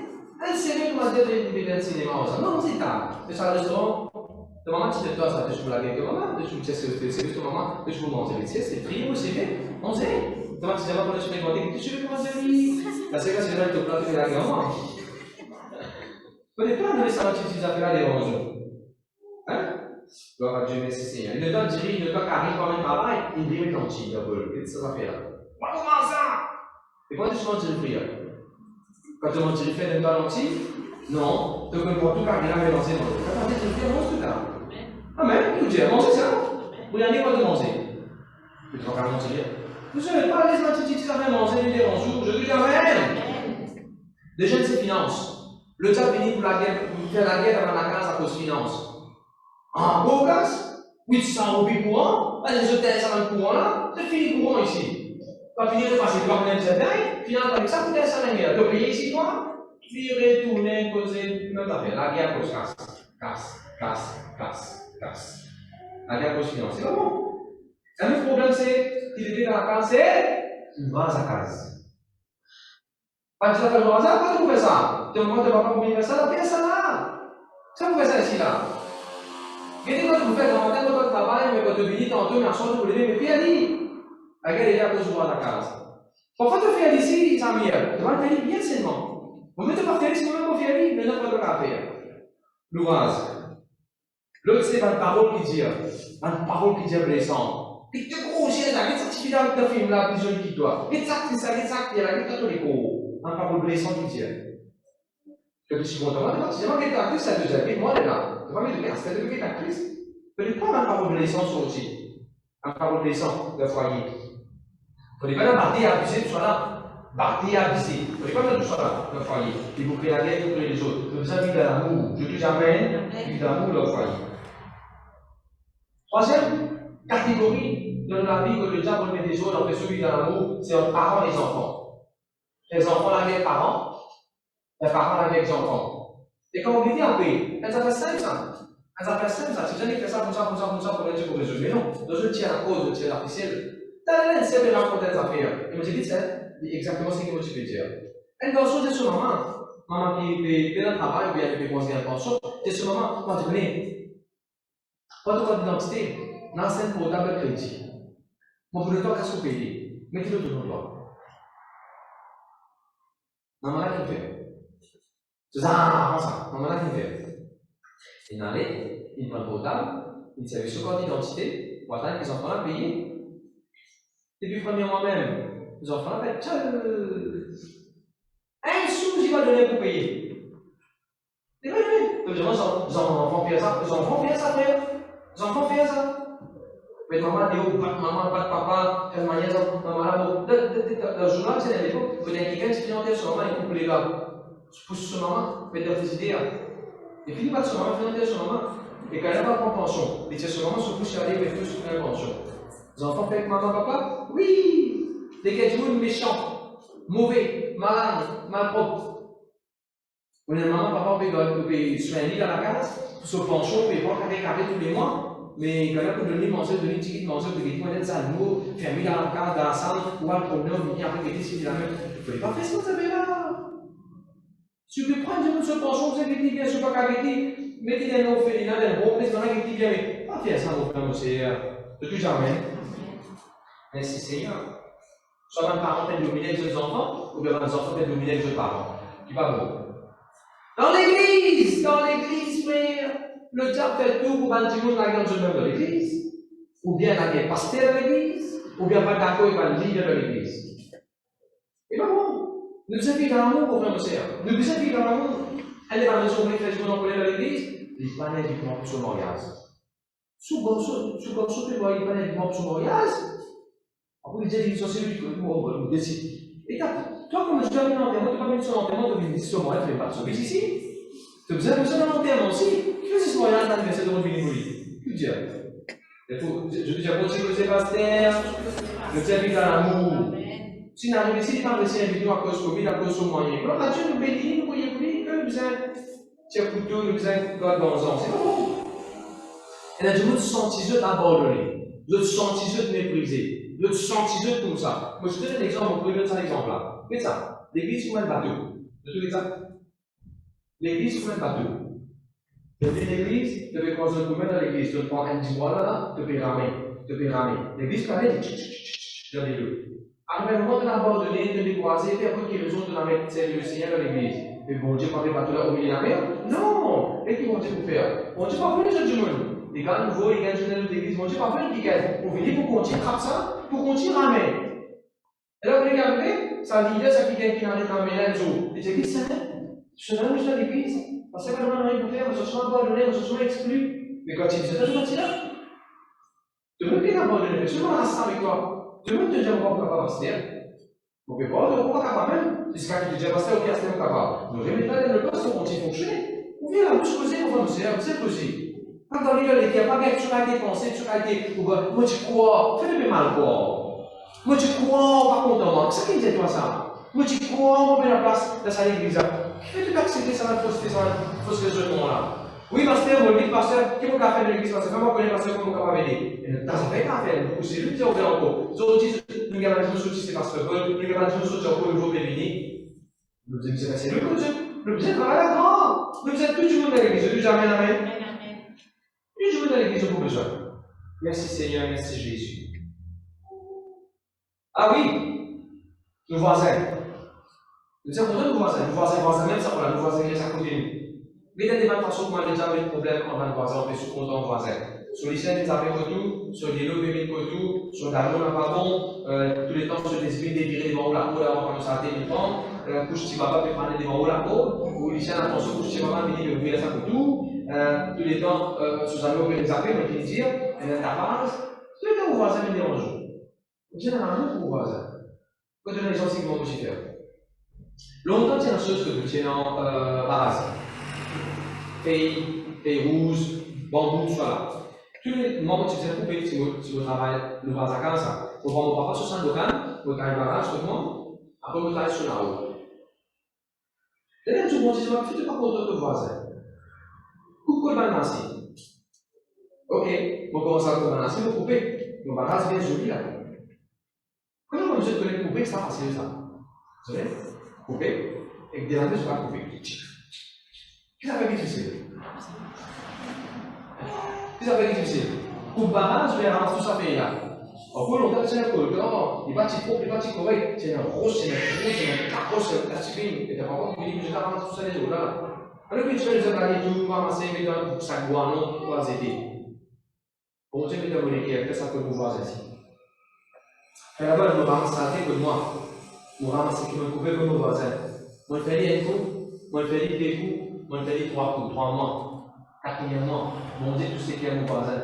S1: Un CV, tu m'as dit de cinéma. Non, c'est ça. C'est ça le restaurant. De maman, tu te dois ça, je vous la gueule de maman, je vous dis que c'est de maman, je vous mange les pieds, c'est frié aussi, mangez. De maman, tu dis, maman, je vais demander, qu'est-ce que tu veux manger? Parce que c'est là que tu peux faire la gueule, maman. Peut-être pas de ça, tu dis, ça fait là des rangeons. Hein? Gloire à Dieu, merci Seigneur. Le temps de dire, le temps qui arrive par le travail, il dit, mais quand tu dis, qu'est-ce que ça fait là? Comment ça? Et quand tu manges le frier? Quand tu manges le frier, tu n'as pas menti? Non, tu peux pour tout carrière, mais lancer dans le. Quand tu manges le frier, mange tout là. Amen, vous dites, mangez ça. Vous n'avez pas de manger. Vous êtes en train de manger. Vous ne savez pas les instituts qui avaient mangé les dérangeants. Je dis Amen. Déjà, c'est finance. Le diable finit pour la guerre, pour faire la guerre dans la case à cause de finance. En beau casse, 800 roupies courant, les hôtels, ça va le courant là, c'est fini courant ici. Pas finir de passer par même cette taille, finalement, avec ça, peut-être ça n'a rien. De payer ici, toi, puis retourner, poser, même affaire. La guerre cause casse. La guerre cause finance. C'est pas bon. Le problème, c'est qu'il était dans la case, c'est une vase à case. Pas que ça fait le hasard, pourquoi tu fais ça? Tu me demandes de papa comment il fait ça, fais ça là. Ça vous fait ça ici là. Regardez quand vous faites un matin, quand tu travailles, mais quand tu finis tantôt, mais en soir, tu lever, mais fais aller. La guerre est là à cause de la case. Parfois, tu fais aller ici, ça m'aide. Tu vas le faire bien seulement. Vous mettez pas faire ici, vous-même, vous faites aller, mais non, pas de la faire. L'ouvrage. L'autre, c'est une parole qui dit, une parole qui dit blessant. Et tu grossis là, qu'est-ce que tu fais dans le film là, plus joli que toi? Qu'est-ce que c'est ça, qu'est-ce que tous les cours? Une parole blessante qui dit. Que tu suis content, c'est moi qui ai actrice la deuxième vie, moi, elle est là. Tu vas mettre de casque, c'est de qui est actrice. Peut-être pas une parole blessante sur aussi. Une parole blessante de foyer. Il ne faut pas la partie abusée, tout ça là. Partie abusée. Il ne faut pas mettre tout ça là, le foyer. Il vous crée la guerre, vous créez les autres. Vous avez de l'amour. Je dis jamais, vie d'amour dans le foyer. Troisième catégorie dans la vie que le diable met des autres, en fait celui de l'amour, c'est entre parents et les enfants. Les enfants avec les parents, les parents avec les enfants. Et quand on dit après, elles appellent simple ça. Elles appellent simple ça. Si vous avez fait ça, comme ça, pour les dire pour résoudre. Mais non, dans une tiers à cause, une tiers artificielle. T'as c'est de raconter des affaires. Et moi, j'ai dit ça, exactement ce que moi, je peux dire. Elle doit choisir sur maman. Maman qui fait le travail, ou bien qui fait conseiller en pension. C'est sur maman, quand tu connais. Quand tu as d'identité, dans scène pour table crédit. Mon pour le temps, qu'est-ce que vous payez? Mettez-le tout le monde. Maman là qui fait. C'est ça, comme ça. Maman là qui fait. Il n'allait, il prend le portable, il savait sur carte d'identité, pour attendre que les enfants là payent. Et puis, premièrement même, les enfants là, un sou, j'y vais donner pour payer. C'est vrai, oui. Les enfants font ça, les enfants font ça, frère. Les enfants font ça. Mais maman, maman, pas de papa, elle m'a dit, maman là, le journal, c'est à l'époque, il faut dire quelqu'un qui vient sur maman, il coupe les gars. Je pousse sur maman, mais t'as des idées. Et puis, il va sur maman, il sur maman. Et quand elle va prendre pension, il tient sur maman, se pousse aller, mais tout sur la pension. Les enfants font avec maman, papa? Oui! Des gars du méchants, mauvais, malades, malpropres. On est maman, papa, on peut se faire un lit dans la case, se pension, on peut voir qu'avec tous les mois. Mais quand même, pour donner manger, donner une petite manger, pour des points d'être l'eau, fermer dans la case, dans la salle, ou à promener, venir après, mettez si la même. Vous ne pouvez pas faire ce que vous avez là. Si vous prenez une seule pension, vous avez dit bien, je ne sais pas qu'à mettez des noms féminins, des noms, mais on a dit bien, mais pas faire ça, mon frère, monsieur, de tout jamais. Merci Seigneur. Soit un parent peut dominer les autres enfants, ou bien un enfant peut dominer les autres parents. Qui pas bon. Dans l'église, frère, le diable fait tout pour bannir tout le monde la grande jeune de l'église, ou bien la guerre pasteur de l'église, ou bien pas d'accord avec le leader de l'église. Et pas bon. Nous devons vivre dans l'amour, frère, monsieur. Nous devons vivre dans l'amour. Elle est dans la maison où les gens ont dans l'église, ils pas uniquement pour son mariage. Souvent, tu vois, ils pas uniquement pour son mariage. Après, il dit que c'est celui qui vous décide. Et toi, comme je dois venir en enterrement, tu ne peux pas venir sur l'enterrement, tu viens ici sur moi, tu ne fais pas de service ici. Tu as besoin de l'enterrement aussi. Tu fais ce moyen d'anniversaire de venir mourir. Que dire? Je dis à votre sécurité, pasteur, le diable vit dans l'amour. Si nous arrivons ici, il parle de ces individus à cause de Covid, à cause de moyen. Alors, là, Dieu nous bénit, nous voyons plus, que nous avons tir couteau, nous avons God dans les ans. C'est pas bon. Et là, je veux te sentir abandonné. Je veux te sentir méprisé. Le sentiment comme ça. Moi, je te donne un exemple, on peut donner ça l'exemple là. Faites ça. L'église comme un bateau. De tous les cas. L'église comme un bateau. Tu fais l'église, tu fais croiser un coup dans l'église, tu prends un 10 mois là, tu fais ramer. L'église quand même, tu dans les deux. Arrive un moment de l'abandonner, de décroiser, et après qu'il raison de la mettre le Seigneur dans l'église. Mais bon Dieu, pas des bateaux là au milieu de la mer? Non! Et qui vont Dieu pour faire? Bon Dieu, pas venir sur du monde. Les gars nouveaux, les gars jeunes de l'église, bon Dieu, pas venir qui pour venir pour continuer à ça. Pour continuer à ramener. Et là, vous regardez, ça l'idée, ça qui vient qui n'arrête à ramener là, les églises, je suis là, je suis à l'église, parce que quand on n'a rien pour faire, on se sent abandonné, on se sent exclu. Mais quand il dit, c'est toujours là. Tu veux qu'il abandonné, mais seulement à ça avec toi. Tu veux te dire, on va pas passer. On peut pas, on va pas capable même. C'est ce qui te dit, passer, ok, c'est capable. Donc, je vais pas le poste, on continue à fonctionner. Vous venez là, vous choisissez, on va nous faire, vous êtes posé. Quand on dit, il n'y a pas bien que tu as été pensé, tu as été, moi tu crois, fais le mal quoi. Moi, tu crois, par contre, moi. C'est ça qui me dit, toi, ça. Moi, tu crois, on met la place dans sa église. Mais tu peux accepter ça, la fausseté, ça, la fausse raisonnement là. Oui, pasteur, moi, le pasteur, qui est mon café de l'église, parce que comment connaît pasteur, comment on va venir. Et ne t'as pas café, c'est lui qui a ouvert encore. Nous autres, nous gardons tous sortis, c'est pasteur Paul, nous gardons tous sortis encore le jour de venir. Nous disons, c'est le coup, le bien travail là, non. Nous êtes tout le monde dans l'église, tu jamais amen. Tout le monde dans l'église, pour besoin. Merci Seigneur, merci Jésus. Ah oui, le voisin. Nous avons nos voisins, même ça, voilà, le voisin qui est à côté de nous. Mais il y a des façons pour déjà avoir des problèmes quand on voisin, on fait sous compte en voisin. Sur les chaînes, ils avaient tout, sur les lots, ils tout, sur la lune, pas bon, tous les temps, sur les espèces dévirés devant la peau, avant qu'on s'arrête le temps, couche si papa peut prendre devant la peau, ou les chaînes, attention, couche si maman, il dit, ouvrir ça pour tout, tous les temps, sur la lune, ils avaient, on peut dire, la base, tous les temps, vos voisins me dérangent. Généralement, pour vos voisins. Quand on a les gens, c'est comment vous faire. Longtemps, c'est une chose que vous tenez en base. Feuilles rouges, bambou, tout ça là. Tous les moments que tu fais couper, si vous travaillez le voisin comme ça, vous prenez mon papa sur 5 locales, vous travaillez barrage, tout le monde, après vous travaillez sur la route. Et là, tout le monde dit, je ne pas contre le voisin. Coupe le balancier. Ok, on commence à couper le balancier, vous coupez. Le barrage est bien joli là. Quand on me dit que les couper, ça facile ça. Vous savez? Couper, et que déranger, je ne vais pas couper. Qu'est-ce que ça fait difficile? Qu'est-ce que ça fait difficile? Coupe barrage, je vais ramasser tout ça fait là. En plus, longtemps, c'est un peu, il n'est pas si propre, il n'est pas si correct. C'est un gros, c'est un gros, c'est un carreau, c'est un tachipine. Et tu n'as pas encore dit que je ramasse tout ça les autres là. Alors que tu fais les autres années, tout, ramasser, mettre un sac guano, pour les aider. Comment tu mets ta monnaie qui est fait ça que vous voyez ici? Et là-bas, je me ramasse la tête que moi. Je me ramasse qui me coupe comme mon voisin. Moi, je fais un coup, moi, je fais des coups, moi, je fais 3 coups, 3 mois, 4e mois. Mon Dieu, tout ce qui est mon voisin,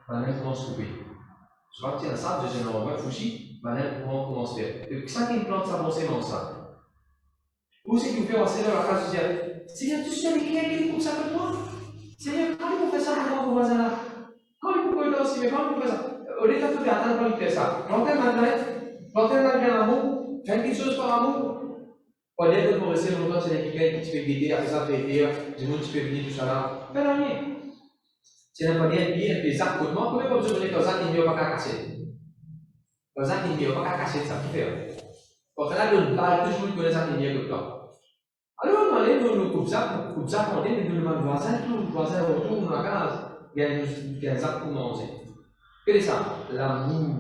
S1: maintenant, comment se couper? Je vais partir dans ça, j'ai un endroit fouchi, maintenant, comment se faire? Et ça qui me plante, ça, bon, c'est non, ça. Ou c'est qui me fait passer dans la case, je dis, Seigneur, tu sais qui est qui coupe ça pour toi? Seigneur, comment il peut faire ça pour moi, mon voisin là? Comment il peut faire ça aussi? Mais comment il peut faire ça? Au lieu de tout attendre, comment il fait ça? L'antenne n'a rien amour, faire quelque chose par amour. Au lieu de rester longtemps, c'est quelqu'un qui te fait guider, après ça, fait dire, du monde qui fait venir tout ça là. Fais rien. C'est un moyen de dire, les actes contre moi, comment vous avez un acte qui ne va pas casser? Un acte qui ne va pas casser, ça qui fait. Quand on a une balle, tout le monde connaît ça qui ne va pas. Alors, on allait nous couper ça, on dit, mais nous le voisin, tout le voisin retourne dans la case, il y a un acte pour manger. Quel est ça? L'amour.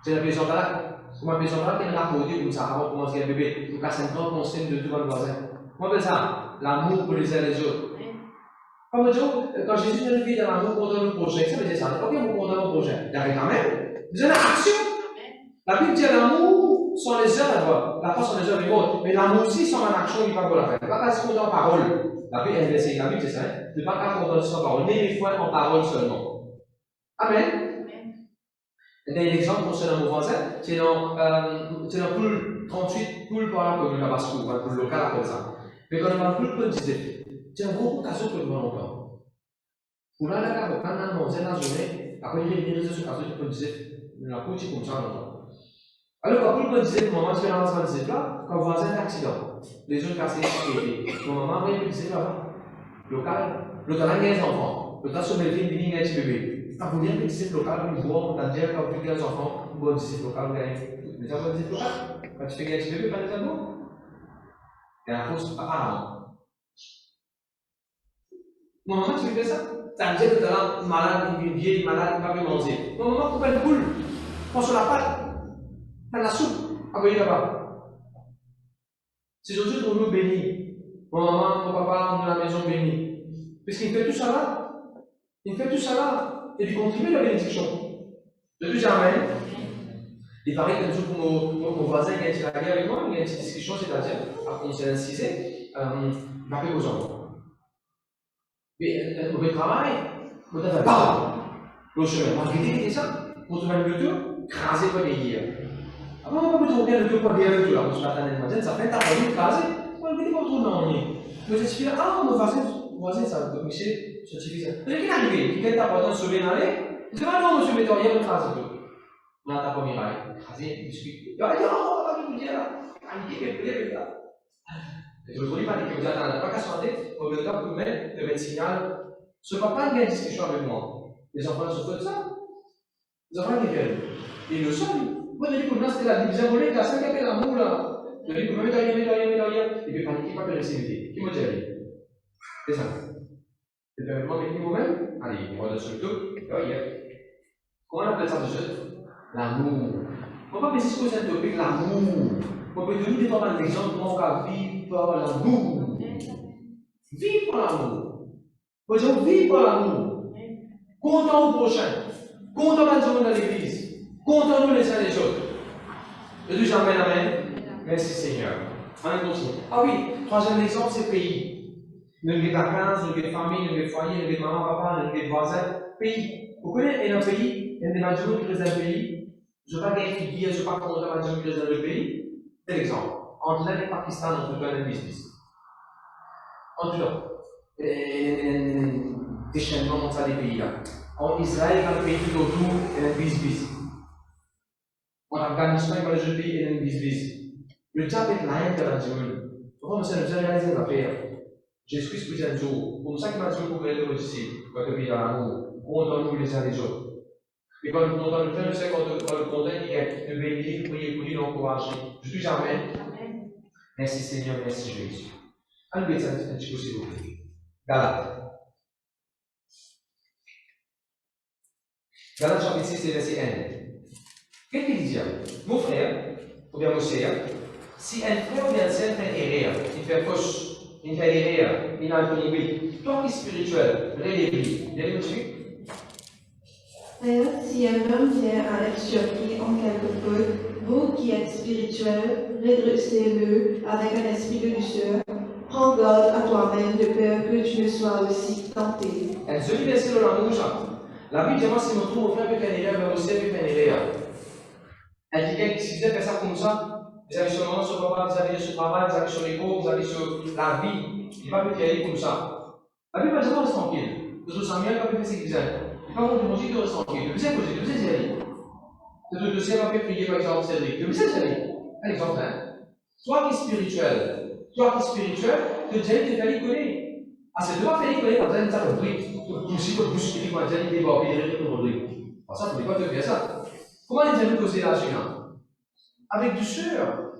S1: C'est la personne là. Comment personne là qui est rapporté comme ça avant de commencer à bébé, pour qu'à 5 ans, on signe de tout le voisin. Comment on appelle ça? L'amour pour les uns et les autres. Comme je dis, quand Jésus nous dit dans l'amour contre le projet, ça veut dire ça. Ok, vous contre le projet. Il y avait quand même. Vous avez l'action. La Bible dit l'amour sont les œuvres. La force sont les œuvres et autres. Mais l'amour aussi sont en action, il ne va pas la faire. Il ne va pas se compter en parole. La Bible, c'est ça. Il ne va pas compter en parole, mais des fois en parole seulement. Amen. L'exemple concernant mon voisin, c'est dans poule 38, poule par là, comme la basse poule, poule locale comme ça. Mais quand on parle poule, on disait, c'est un gros cadeau que nous avons encore. Pour là, là, quand on a mangé la journée, après il y a une raison sur le cadeau, on disait, la poule, c'est comme ça longtemps. Alors, quand poule, on disait, maman, tu fais la race disait là, quand le voisin a un accident, les gens cassés, mon maman, oui, disait là-bas, local, l'autre a 15 enfants, l'autre a sauvé le film, il y a un petit bébé. Quand vous venez de disciple local, vous voyez, on a déjà quand vous faites des enfants, vous voyez disciple local, vous gagnez. Mais ça, vous disciple local, quand tu fais gagner un petit bébé, pas des amours. Et la fausse, apparemment. Mon maman, tu fais ça? Ça me dit que tu as un malade, une vieille malade, qui ne va pas manger. Mon maman, coupe une poule, prends sur la pâte, fais la soupe, envoyez là-bas. C'est aujourd'hui pour nous bénis. Mon maman, mon papa, on est à la maison bénie. Puisqu'il fait tout ça là, il fait tout ça là. Et puis contribuer à la bénédiction. Depuis jamais, il paraît que pour mon voisin qui a été la guerre avec moi, il y a une petite discussion, c'est-à-dire, après on s'est incisé, il m'a fait aux enfants. Mais un mauvais travail, on a fait bam! Le chemin, on a quitté ça, on se met le tout, craser pas les guerres. Après, on va pas bien le tout, pas bien le tout, là, on se met à la ça fait un tapis, craser, on va pas trop dans le nid. Mais c'est suffisant, mon voisin, ça, donc Michel, c'est suffisant. Mais qui est arrivé? Qui est important de sauver l'aller? C'est pas non, monsieur Métor, il y a une phrase. on a tapé miraille, écrasé, biscuit. Il y a un qui là, paniqué, qui est là. Je ne voulais pas dire que vous n'avez pas qu'à chanter, au même temps que vous mettez le signal. Ce papa il y a une discussion avec moi. Les enfants se foutent de ça. Les enfants qui viennent. Et le seul, moi je dis pour moi c'était la division volée, la seule qui avait l'amour là. Je dis pour moi, et puis paniquer, pas de réciproquité. Qui m'a dit allez? C'est ça. C'est un moment avec vous-même. Allez, on va sur le tout. Comment on appelle ça déjà? L'amour. On va penser ce que c'est un topic, l'amour. On peut donner des fois un exemple comment on va vivre par l'amour. Vivre par l'amour. On peut dire vivre par l'amour. Comptons au prochain. Comptons dans le monde de l'église. Comptons-nous les uns les autres. Je dis amen, amen. Merci Seigneur. On continue. Ah oui, troisième exemple, c'est pays. Nous avons des vacances, nous avons des familles, nous avons des foyers, nous avons des mamans, papas, nous avons des voisins. Pays. Vous connaissez un pays, il y a des majoritaires qui restent dans le pays. Je ne veux pas gagner qui dit, je ne veux pas contre la majorité qui restent dans le pays. C'est l'exemple. Entre l'Inde et le Pakistan, on peut faire un business. En tout cas, déchaînement mondial des pays là. En Israël, dans le pays tout autour, il y a un business. En Afghanistan, il y a un pays, il y a un business. Le diable est la haine de la Dieu. Pourquoi nous avons réalisé l'affaire? Jésus-Christ vous dit un jour, pour ça qu'il m'a dit pour que les ici, quand il y a l'amour, comptons-nous les uns les autres. Et quand nous comptons le temps, je sais quand le compte il y a de bénir, prier pour lui, l'encourager. Je suis jamais. Merci Seigneur, merci Jésus. Allez, ça un petit peu s'il vous plaît. Galates. Galates chapitre 6, verset 1. Qu'est-ce qu'il dit? Mon frère, ou bien mon sœur, si un frère ou bien une sœur fait erreur, il fait fausse, il fait erreur, il a un oui, toi qui es spirituel, relève-lui. Bien le suivre?
S2: Frère, si un homme vient à être surpris en quelque peu, vous qui êtes spirituel, redressez-le avec un esprit de douceur. Prends garde à toi-même de peur que tu ne sois aussi tenté.
S1: Un joli verset de l'amour, la Bible dit moi, si mon frère peut faire une erreur, mais aussi peut faire une erreur. Elle dit que si vous faites ça comme ça, vous avez sur le monde, sur le papa, vous avez sur le travail, vous avez sur l'écho, vous avez sur la vie, il va peut faire comme ça. La Bible va dire reste tranquille. Parce que Samuel va faire ce qu'il disait. Il va vous dire de rester tranquille. Vous êtes posé, vous êtes y aller. Le deuxième va faire prier par exemple Cédric. Vous êtes y aller. Un exemple, Toi qui es spirituel, que Dieu te fait connaître. Ah, c'est toi qui connaître, quand tu as un bruit, tout aussi comme bouche qui quand tu as des débats, il y a des bruit. Alors ça, tu ne peux pas te faire ça. Comment les amis causer là, avec du sueur.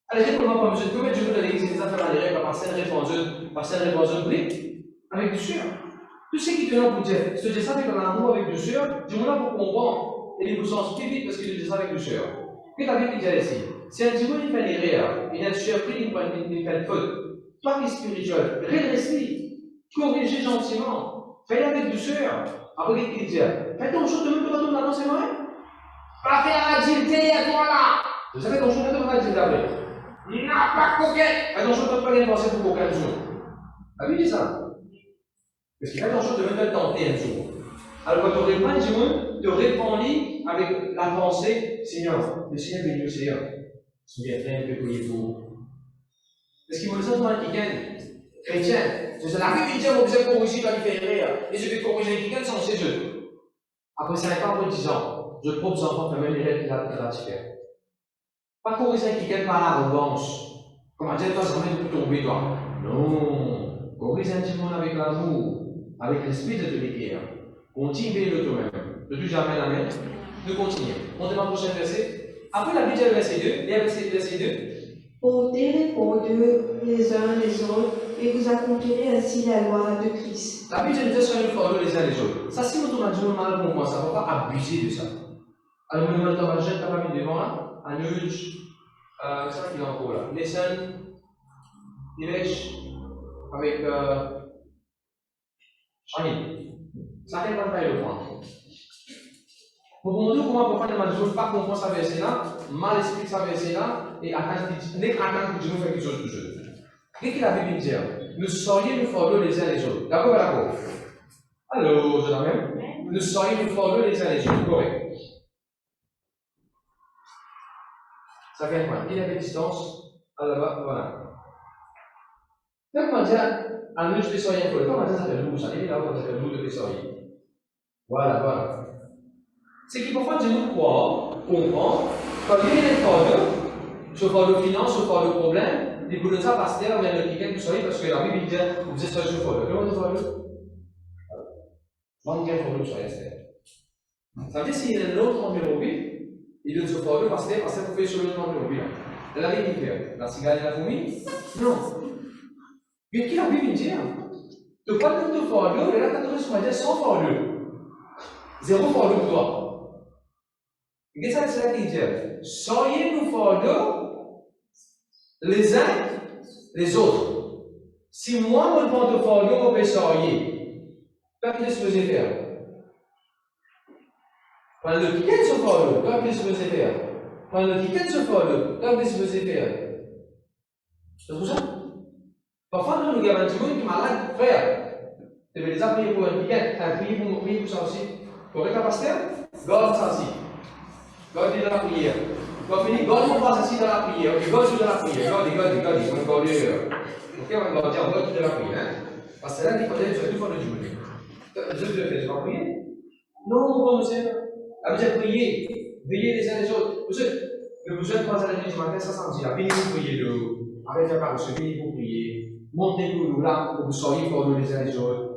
S1: Allez, dire comment pas besoin de combien de jours de l'église, des affaires à l'erreur, par scène répandue, brique, avec du sueur. Tout ce qui te donne pour dire, si tu dis ça avec un amour, avec du sueur, dis-moi là pour comprendre. Et les boussons plus vite parce que tu dis ça avec du sueur. Qu'est-ce que tu as dit dire ici? Si un dimanche il fait l'erreur, il a une surprise, il fait une faute. Toi qui es spirituel, redresse-lui, corrige gentiment, fais-le avec douceur. Après, qu'est-ce qu'il dit? Fais ton chose de même que ton annonce, c'est vrai? Pas faire l'agilité à toi là! Vous savez ton chose de même l'agilité après? Non, pas coquette! Fais ton chose de même pas bien penser pour aucun jour. Ah oui, dit ça. Parce qu'il fait ton chose de même pas tenter un jour. Alors, quand tu réponds, tu réponds avec la pensée, Seigneur, le Seigneur bénit le Seigneur. Souviens-toi que prier pour. Parce qu'il me dit ça dans un week-end. Chrétien, c'est la Bible dit qu'on vous corriger quand il fait erreur. Et je vais corriger un week-end sans ses jeux. Après 5 ans, après 10 ans, je trouve aux enfants quand même l'erreur qu'il a fait. Pas corriger un week-end par l'arrogance. Comment dire, toi, ça va tout tomber, toi. Non. Corriger un petit monde avec l'amour, avec l'esprit de te continue le toi-même. De tout jamais la même. De continuer. On demande le prochain verset. Après la Bible, il y a le verset 2. Il y a le verset 2.
S2: Portez les fardeaux les uns les autres, et vous accomplirez ainsi la loi de Christ.
S1: La Bible nous dit sur le fardeau les uns les autres. Ça, si nous avons dit mal pour moi, ça ne va pas abuser de ça. Alors, nous avons dit que pas mis devant là, un nudge, ça qui est encore là. Lesson, image, avec Shani. Ça fait pas le point. Pour vous montrer comment parfois les gens ne pas comprendre sa verset là, mal explique sa verset là, et attendre que Dieu nous fait quelque chose de jeu. Qu'est-ce que la Bible dit? Nous serions le fardeau les uns les autres. D'accord, d'accord. Allô, je l'ai même. Nous serions le fardeau les uns les autres. Correct. Ça fait un point. Il y a des distances. Là-bas, voilà. Donc, on va dire, à nous, je fais soigner un peu. Comment ça fait lourd? Ça dit là, on va dire lourd de soigner. Voilà, voilà. C'est qu'il parfois, Dieu nous croit, comprend, quand il y a des fardeaux, je parle de finance, je parle de problème, les boulots de ça, pasteur, mais le piquet, vous savez, parce que la Bible dit, vous dites ça, je parle. Comment vous parlez? Manque de fardeau sur Esther. Ça veut dire s'il y a un autre numéro 8, il doit se fardeau, pasteur, vous faites sur le numéro 8. La Bible dit, la cigale et la famille? Non. Mais qui la Bible dit? Tu pas de fardeau, et là, quand tu vas dire sans fardeau. Zéro fardeau pour toi. Qu'est-ce que c'est qu'il dit? Soyez nous fardeaux les uns les autres. Si moi, je prends de fardeau, on peut soyez. Qu'est-ce que je faisais faire? Quand le piquet se fardeau, qu'est-ce que je faisais faire? Quand le piquet se fardeau, qu'est-ce que je faisais faire? C'est tout ça? Parfois, nous avons un petit monde qui est malade, frère. Tu veux déjà prier pour un piquet, tu as prié pour ça aussi. Correct, pasteur? Garde ça aussi. Garde dans la prière. Quand finir, garde mon pas assis dans la prière. Ok, garde dans la prière. Garde. On va garder. Ok, on va dire, on garde dans la prière. Parce que là, il faut que tu fasses tout pour le jour. Je te fais, tu vas prier? Non, monsieur. Ah, vous êtes prié. Veillez les uns les autres. Vous êtes pas à l'église du matin, ça s'en dit. Venez vous prier de vous. Arrêtez par monsieur, venez vous prier. Montez-vous là pour que vous soyez pour nous les uns les autres.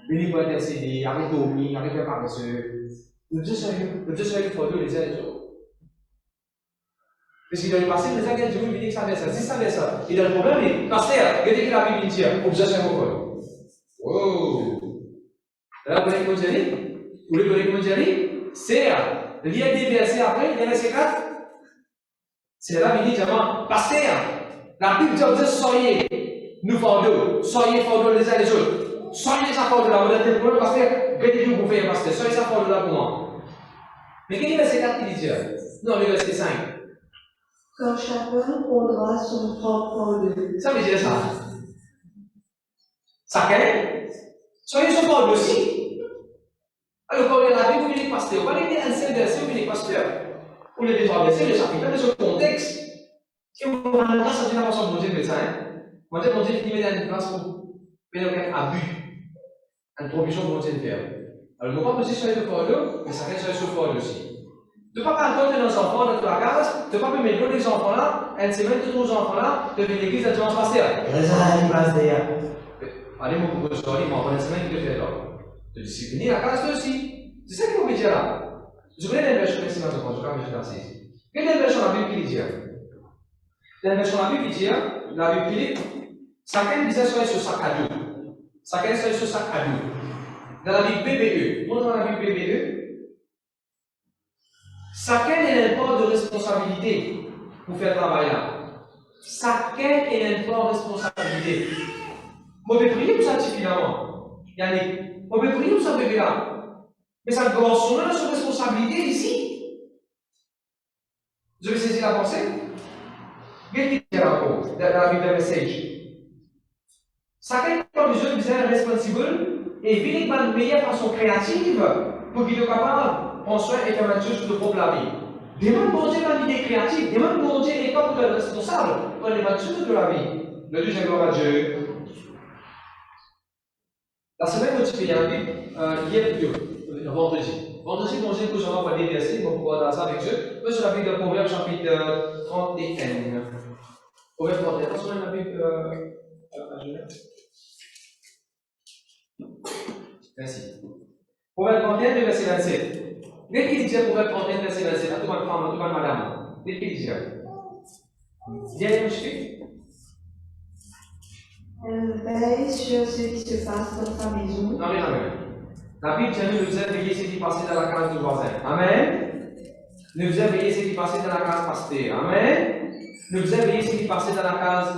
S1: Venez vous intercéder, arrêtez de dormir, arrêtez par monsieur. Le Dieu sérieux pour nous les uns les autres. Parce qu'il dans le passé, les gens qui ont dit que ça fait ça, si ça fait ça, il a le problème, mais pasteur, regardez que la Bible dit, objet sérieux. Oh! Là, vous voyez comment dire? Vous voyez comment dire? C'est il y a des versets après, il y a verset 4. C'est là qu'il dit, pasteur, la Bible dit, soyez nous fardeaux, soyez fardeaux les uns les autres. Soyez ça fardeau là, vous êtes le problème, pasteur, regardez que vous faites, pasteur, soyez ça fardeau là pour moi. Mais quel est le verset 4 qui dit? Non, le verset 5.
S2: Quand chacun prendra son propre fardeau.
S1: Ça veut dire ça. Chacun, soyez son fardeau aussi. Alors, quand on a la Bible, vous venez pasteur, on va aller un seul verset, vous venez pasteur. Ou les deux, trois versets, le chapitre, mais sur le contexte. Si on a une place, ça dit la façon de Dieu de ça. Moi, Dieu, mon Dieu, il met dans une place pour faire un abus, une provision pour Dieu de faire. Alors, nous ne pouvons pas soyez le fardeau, mais chacun soyez sur le fardeau aussi. Tu ne peux pas attendre nos enfants dans la case, tu ne peux pas mettre les enfants là, une semaine, tous nos enfants là, tu viens l'église, tu vas passer. Allez, mon cousin, je vais m'envoyer une semaine, tu le fais là. De discipliner la classe aussi. C'est ça qu'il faut me dire là. Je voulais une version ici dans le je vais me ici. Quelle est la version de la Bible qui dit? La version de la Bible qui dit, la Bible qui dit, chacun disait soyez sur sac à dos. Chacun soyez sur sac à dos. Dans la Bible BBE, montre dans la Bible BBE, chacun a une part de responsabilité pour faire le travail là. Chacun a une part de responsabilité. On peut prier pour ça finalement. On peut prier pour ça bébé là. Mais ça doit assumer son responsabilité ici. Je vais saisir la pensée. Qu'est-ce qu'il dit là-haut dans la Bible message? Chacun a besoin de responsable et vivre de meilleure façon créative pour qu'il soit capable de prendre soin et faire une chose de propre la vie. Demande bon Dieu une idée créative. Demande bon Dieu n'est pas pour être responsable pour les choses de la vie. Le Dieu, c'est gloire à Dieu. La semaine où tu fais hier, vendredi. Vendredi, bon Dieu, que je vais pas déverser, on va pouvoir dans ça avec Dieu. Moi, sur la Bible de Proverbes, chapitre 31. Proverbes 31. Attention, la Bible à Genève. Merci. Proverbes 31, verset 27. Qu'est-ce qu'il dit Proverbes 31, verset 27? À tout le monde, madame. Qu'est-ce qu'il dit? Viens, je fais.
S2: Elle veille sur ce qui se passe dans sa maison.
S1: Amen, amen. La Bible dit nous faisons veiller ce qui passait dans la case du voisin. Amen. Nous faisons veiller ce qui passait dans la case pasteur. Amen. Nous faisons veiller ce qui passait dans la case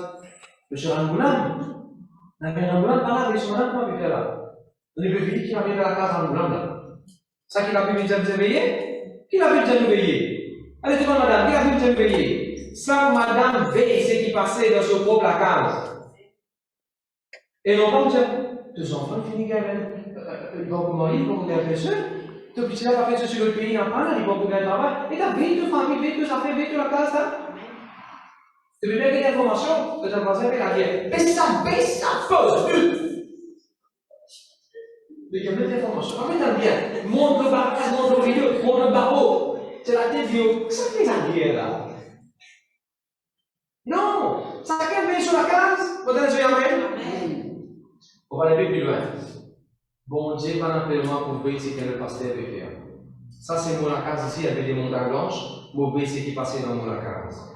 S1: de Chirangoulam. La Chirangoulam, pas là, mais Chirangoulam, pas là. On est veillé qui a mis dans la case Angoulam là. Ça qui la Bible dit nous veiller? Qui la Bible dit nous veiller? Allez, tout le monde, madame, qui la Bible dit nous veiller? Ça, madame, veille ce qui passait dans son propre case. Et non pas dire, tes enfants finissent ils vont vous marier, ils vont vous faire péché. Tes petits là, pas fait sur le pays, ils vont vous faire travail. Et tu as vécu de famille, vécu ça fait, vécu la classe là. Tu veux bien gagner l'information, tu as pensé avec la guerre. Mais ça pose. Il y a plein d'informations. En fait, bien. Montre le barrage, montre le vidéo, montre le barreau. C'est la tête vidéo. Qu'est-ce que ça dit là? Non! Ça a bien sur la case? Vous avez amen? On va aller plus loin. Bon Dieu va l'appeler moi pour voir ce que le pasteur veut faire. Ça, c'est mon case ici, avec des montagnes blanches. Pour voir ce qui passe dans mon case.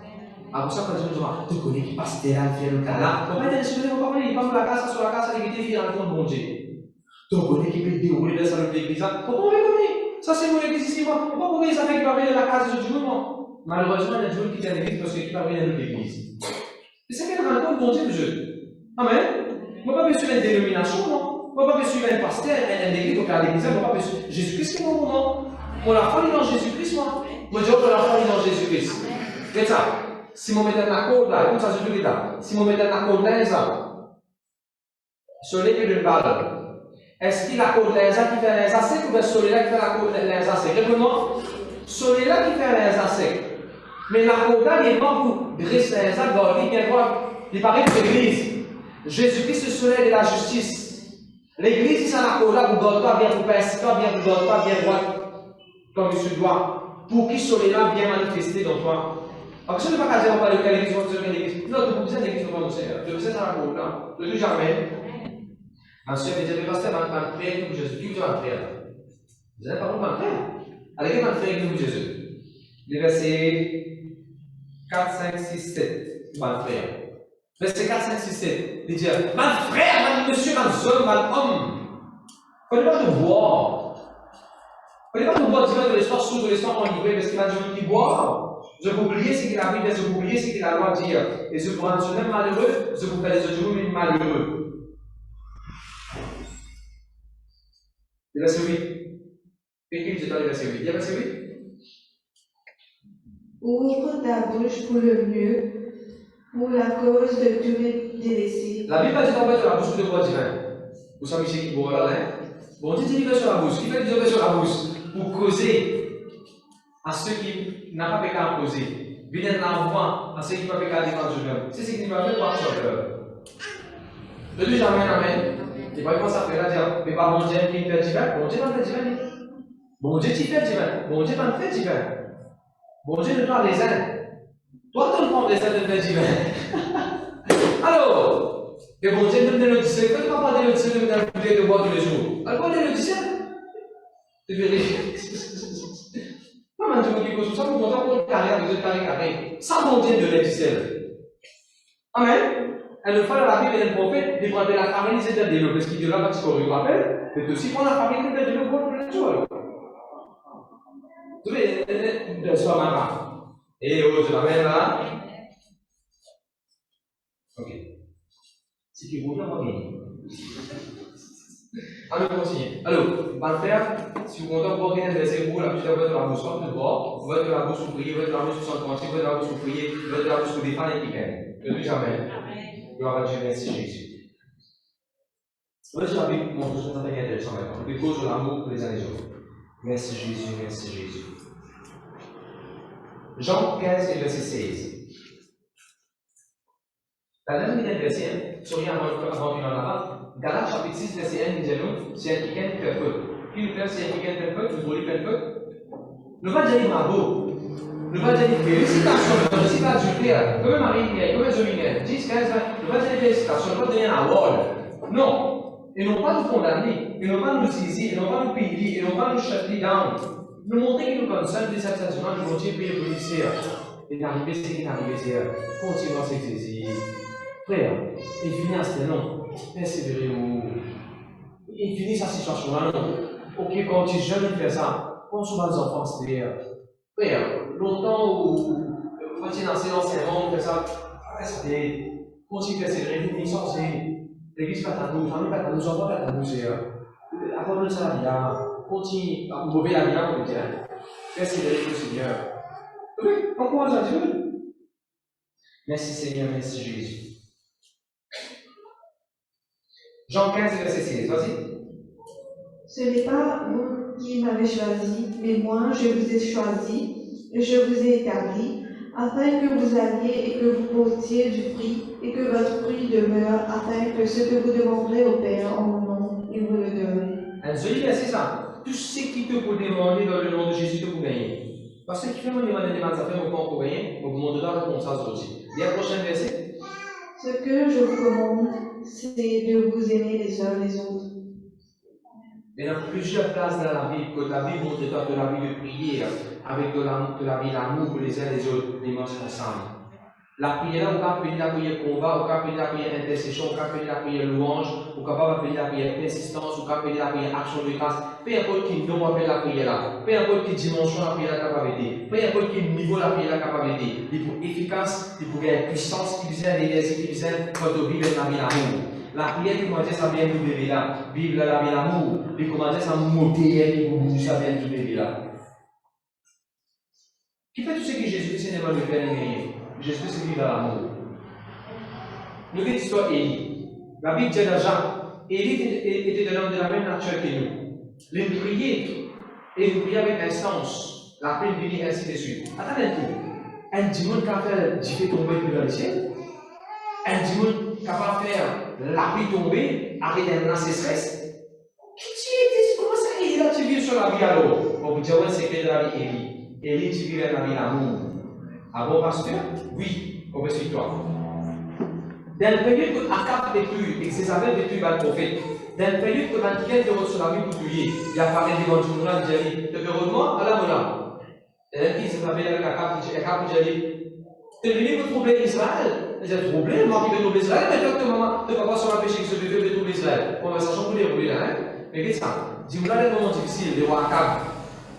S1: Après ça, quand je me dis, tu connais qui pasteur à faire le cas là? On va dire, je ne vais pas parler, il passe la case sur la case, il est dans le fond de bon Dieu. Tu connais qui peut dérouler dans sa l'église là? Pourquoi on veut connaître? Ça, c'est mon église ici, moi. Pourquoi vous voyez ça fait qu'il va venir dans la case de Dieu, moi? Malheureusement, il y a des gens qui tiennent l'église parce qu'il va venir dans l'église. Et c'est qu'elle rencontre bon Dieu, monsieur. Amen. On ne va pas suivre une dénomination, non? On ne va pas suivre un pasteur, un église, donc à l'église, on ne va pas suivre Jésus-Christ, non, non. On l'a fallu dans Jésus-Christ, moi. Moi, je dis, on l'a fallu dans Jésus-Christ. Regarde ça. Si on mettait la corde là, écoute ça, je te dis là. Si on mettait la corde là, sur l'épée d'une balle, est-ce qu'il y a la corde là qui fait l'insa sec ou bien celui-là qui fait la corde l'insa sec? Répondez-moi. Celui-là qui fait l'insa sec. Mais la corde là, il est pas pour dresser l'insa, garder, bien voir. Il paraît que l'église. Jésus-Christ, c'est le soleil de la justice. L'église, c'est la corde là pour garder pas bien, pour percer pas bien, pour garder pas bien droit, comme il se doit. Pour qu'il soit là bien manifesté dans toi. Alors, si je ne veux pas dire, on parle de quelle église, on va l'église. Non, tu peux dire l'église, on va nous Seigneur. Tu peux dire ça la corde là. Je dis jamais. Ma soeur me dit, mais pasteur, ma prière comme Jésus. Qui vous dit ma prière? Vous n'avez pas compris ma prière? Allez, ma prière comme Jésus. Les versets 4, 5, 6, 7. Ma prière. Verset 4, 5, 6, 7. Il dit, ma frère, ma monsieur, ma soeur, ma homme. Prenez pas de boire. Prenez pas de boire divin de l'espoir sous de l'espoir enivré, parce qu'il m'a dit qui boire. Je vous oublier ce qu'il a dit, je vous oublier ce qu'il a loi dire. Et je vous rends même malheureux, je vous fais les autres mais malheureux. Le verset 8. Écris, je dois le verset 8. Il y a le verset 8.
S2: Ouvre ta bouche pour le mieux, pour la cause de tous les délaissés.
S1: La Bible dit d'envoyer sur la bouche de bois divin. Vous savez qui boit là, hein? Bon, Dieu dit sur la bouche. Qui fait dire sur la bouche? Pour causer à ceux qui n'ont pas péché à causer. Venir l'envoi à ceux qui n'ont pas péché à défendre Dieu. C'est ce qui va faire par son cœur. Je dis jamais amen. Et pas comment ça fait là dire, mais pas mon Dieu qui fait divin. Bon Dieu va faire divin. Bon Dieu qui fait divin. Bon Dieu va faire divin. Bon Dieu ne parle les uns. Toi, tu ne prends les uns de faire divin. Alors, et bon Dieu donne le disciple. Quand tu vas parler le disciple de boire tous les jours, alors quoi le disciple? Tu vérifies. Non, mais tu me dis que ça, vous comptez pour une carrière, vous êtes carré. Ça, bon Dieu de l'excel. Amen. Elle ne fait la Bible et le prophète, il prend de la famille, c'est de l'eau, parce qu'il dit là, parce qu'on lui rappelle, mais aussi prendre la famille, c'est de l'eau pour le jour. Vous savez, de soi, maman. Et je l'amène là. Ok. C'est qui vous dit, on va gagner. Alors, on continue. Alors, on va le faire. Si vous comptez pour gagner les zéros, la plusieurs fois de la bouche, de bord, vous de la bouche ouvrier, vous de la bouche sur le transit, vous de la bouche ouvrier, vous de la bouche pour défendre et qui gagne. Je ne dis jamais. Gloire à Dieu, merci Jésus. Moi, j'ai envie de montrer ce que c'est intéressant maintenant. Les causes de l'amour pour les uns les autres. Merci Jésus, merci Jésus. Jean 15 et verset 16. La dernière verset, souriez avant qu'il en a. Galates chapitre 6, verset 1, disait-nous, c'est un quelqu'un qui fait feu. Qui nous fait, c'est un quelqu'un qui fait feu, vous voulez faire feu? Ne va dire bravo. Ne va dire félicitations, ne va dire adultère, comme Marie, comme Zoïne, 10, 15, 20, ne va dire félicitations, ne va donner un award. Non. Ils n'ont pas nous condamner, ils n'ont pas nous saisir, ils n'ont pas nous payer, ils n'ont pas nous shut down. Nous montrer qu'ils nous concernent des satisfactions, nous vont dire payer le policier. Il est arrivé, c'est qu'il est arrivé, c'est continuer à s'exercer. Frère, il finit à ce non. Persévérer ou. Il finit sa situation là, non. Ok, quand tu es jeune, il fait ça. Quand tu vas les enfants, c'est-à-dire. Frère, longtemps où. Quand tu es dans l'enseignement, on fait ça. C'était. Continue à persévérer, il finit c'est. L'église pas ta nous, famille pas ta nous, enfants pas ta nous, c'est. Apporte ça la vie, continue à trouver la vie, on peut dire. Persévérer pour le Seigneur. Oui, encourage à Dieu. Merci Seigneur, merci Jésus. Jean 15, verset 16, vas-y.
S2: Ce n'est pas vous qui m'avez choisi, mais moi je vous ai choisi et je vous ai établi, afin que vous alliez et que vous portiez du fruit, et que votre fruit demeure, afin que ce que vous demanderez au Père en mon nom, il vous le donne.
S1: Un joli verset ça. Tout ce qui te peut demander dans le nom de Jésus te peut gagner. Parce que qui fait mon demander des affaires au camp pour gagner, vous demandez la réponse à aussi. Et le prochain verset.
S2: Ce que je vous commande, c'est de vous aimer les uns les autres.
S1: Il y a plusieurs places dans la Bible que la Bible montre que la vie de prière avec de la vie d'amour que les uns les autres démontrent ensemble. La prière, on peut appeler la prière combat, on peut appeler la prière intercession, on peut appeler la prière louange, on peut appeler la prière persistance, on peut appeler la prière action de grâce. Peu importe quel nom on appelle la prière là, peu importe quelle dimension la prière la capacité, peu importe quel niveau la prière la capacité, il faut efficace, il faut gagner puissance, il faut l'énergie, il faut quand on vit la vie d'amour. La prière qui commence à bien nous bébé là, vivre la vie d'amour, il commence à monter et pour vous ça bien nous bébé là. Qui fait tout ce que Jésus dit, c'est ne pas le faire gagner. Jésus c'est vivre dans l'amour. Nous avons l'histoire d'Élie. La Bible dit dans Jean, Élie était un homme de la même nature que nous. Il priait, et il priait avec instance. La peine venait ainsi de suite. Attendez un peu. Un démon qui a fait Dieu tomber dans le ciel. Un démon capable de faire la pluie tomber avec un sécheresse. Comment ça, Élie là, tu vis sur la vie alors? On vous dit, ouais, c'est que de la vie Élie. Élie, tu vis la vie d'amour. Ah bon, pasteur? Oui, on va suivre toi. Dans le période que Akab détruit et que Jézabel détruit le prophète, dans le période que Mantiquel déroule sur la vie pour tuer, il a parlé devant tout le monde, il a dit, te heureusement, à la monnaie. Et puis Jézabel avec Akab, il a dit, tu es venu pour troubler Israël. Il a dit, troublé, moi qui vais troubler Israël, mais toi, tu ne vas pas sur la péché qui se devait de troubler Israël. Conversation pour dérouler là, hein. Mais qu'est-ce que ça? Dis-moi là des moments difficiles, le roi Akab.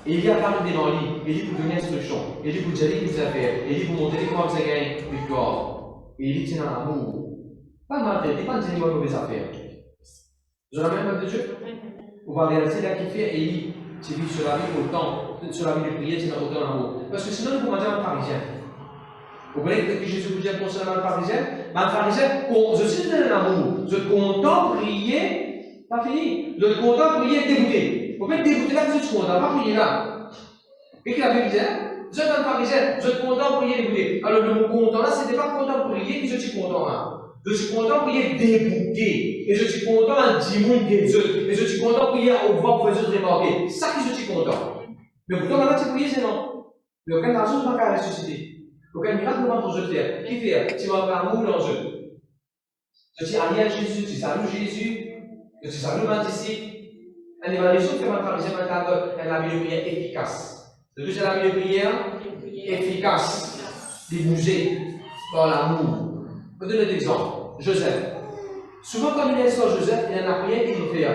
S1: Et il y a Akab devant lui, il dit pour donner instruction, il dit pour dire qu'il vous a fait, il dit pour montrer comment vous avez gagné victoire. Et il dit, tiens, l'amour. Pas mal traité, pas de mauvaise affaire. Vous avez même de Dieu? Vous va réaliser là qu'il fait Élie, tu vis sur la vie autant, sur la vie de prière, tu n'as autant d'amour. Parce que sinon, vous m'avez un pharisien. Vous voyez que Jésus vous dit concernant le pharisien? Le pharisien, je suis dans l'amour, je content prier, pas fini. Je content prier dégoûté. Vous faites dégoûter là, vous êtes content, pas prier là. Et que la Bible dit, je suis un pharisien, je suis content prier dégoûté. Alors le mot content là, c'était pas content prier, que je suis content là. Je suis content pour y débouquer. Et je suis content à 10 000 des autres. Et je suis content pour y voir pour les autres remarquer. C'est ça que je suis content. Mais pourtant, là, tu prier, c'est non. Mais aucun raison ne va pas ressusciter. Aucun miracle ne va pas te faire. Qui fait? Tu vas faire un moule en jeu. Je suis allié à Jésus, tu salues Jésus, tu salues le disciple. Un évaluation fait un pharisien, un vie de prière efficace. Le deuxième vie de prière efficace. Débouger par l'amour. Je vais donner un exemple. Joseph. Souvent, quand il est sur Joseph, il y a une prière qu'il fait.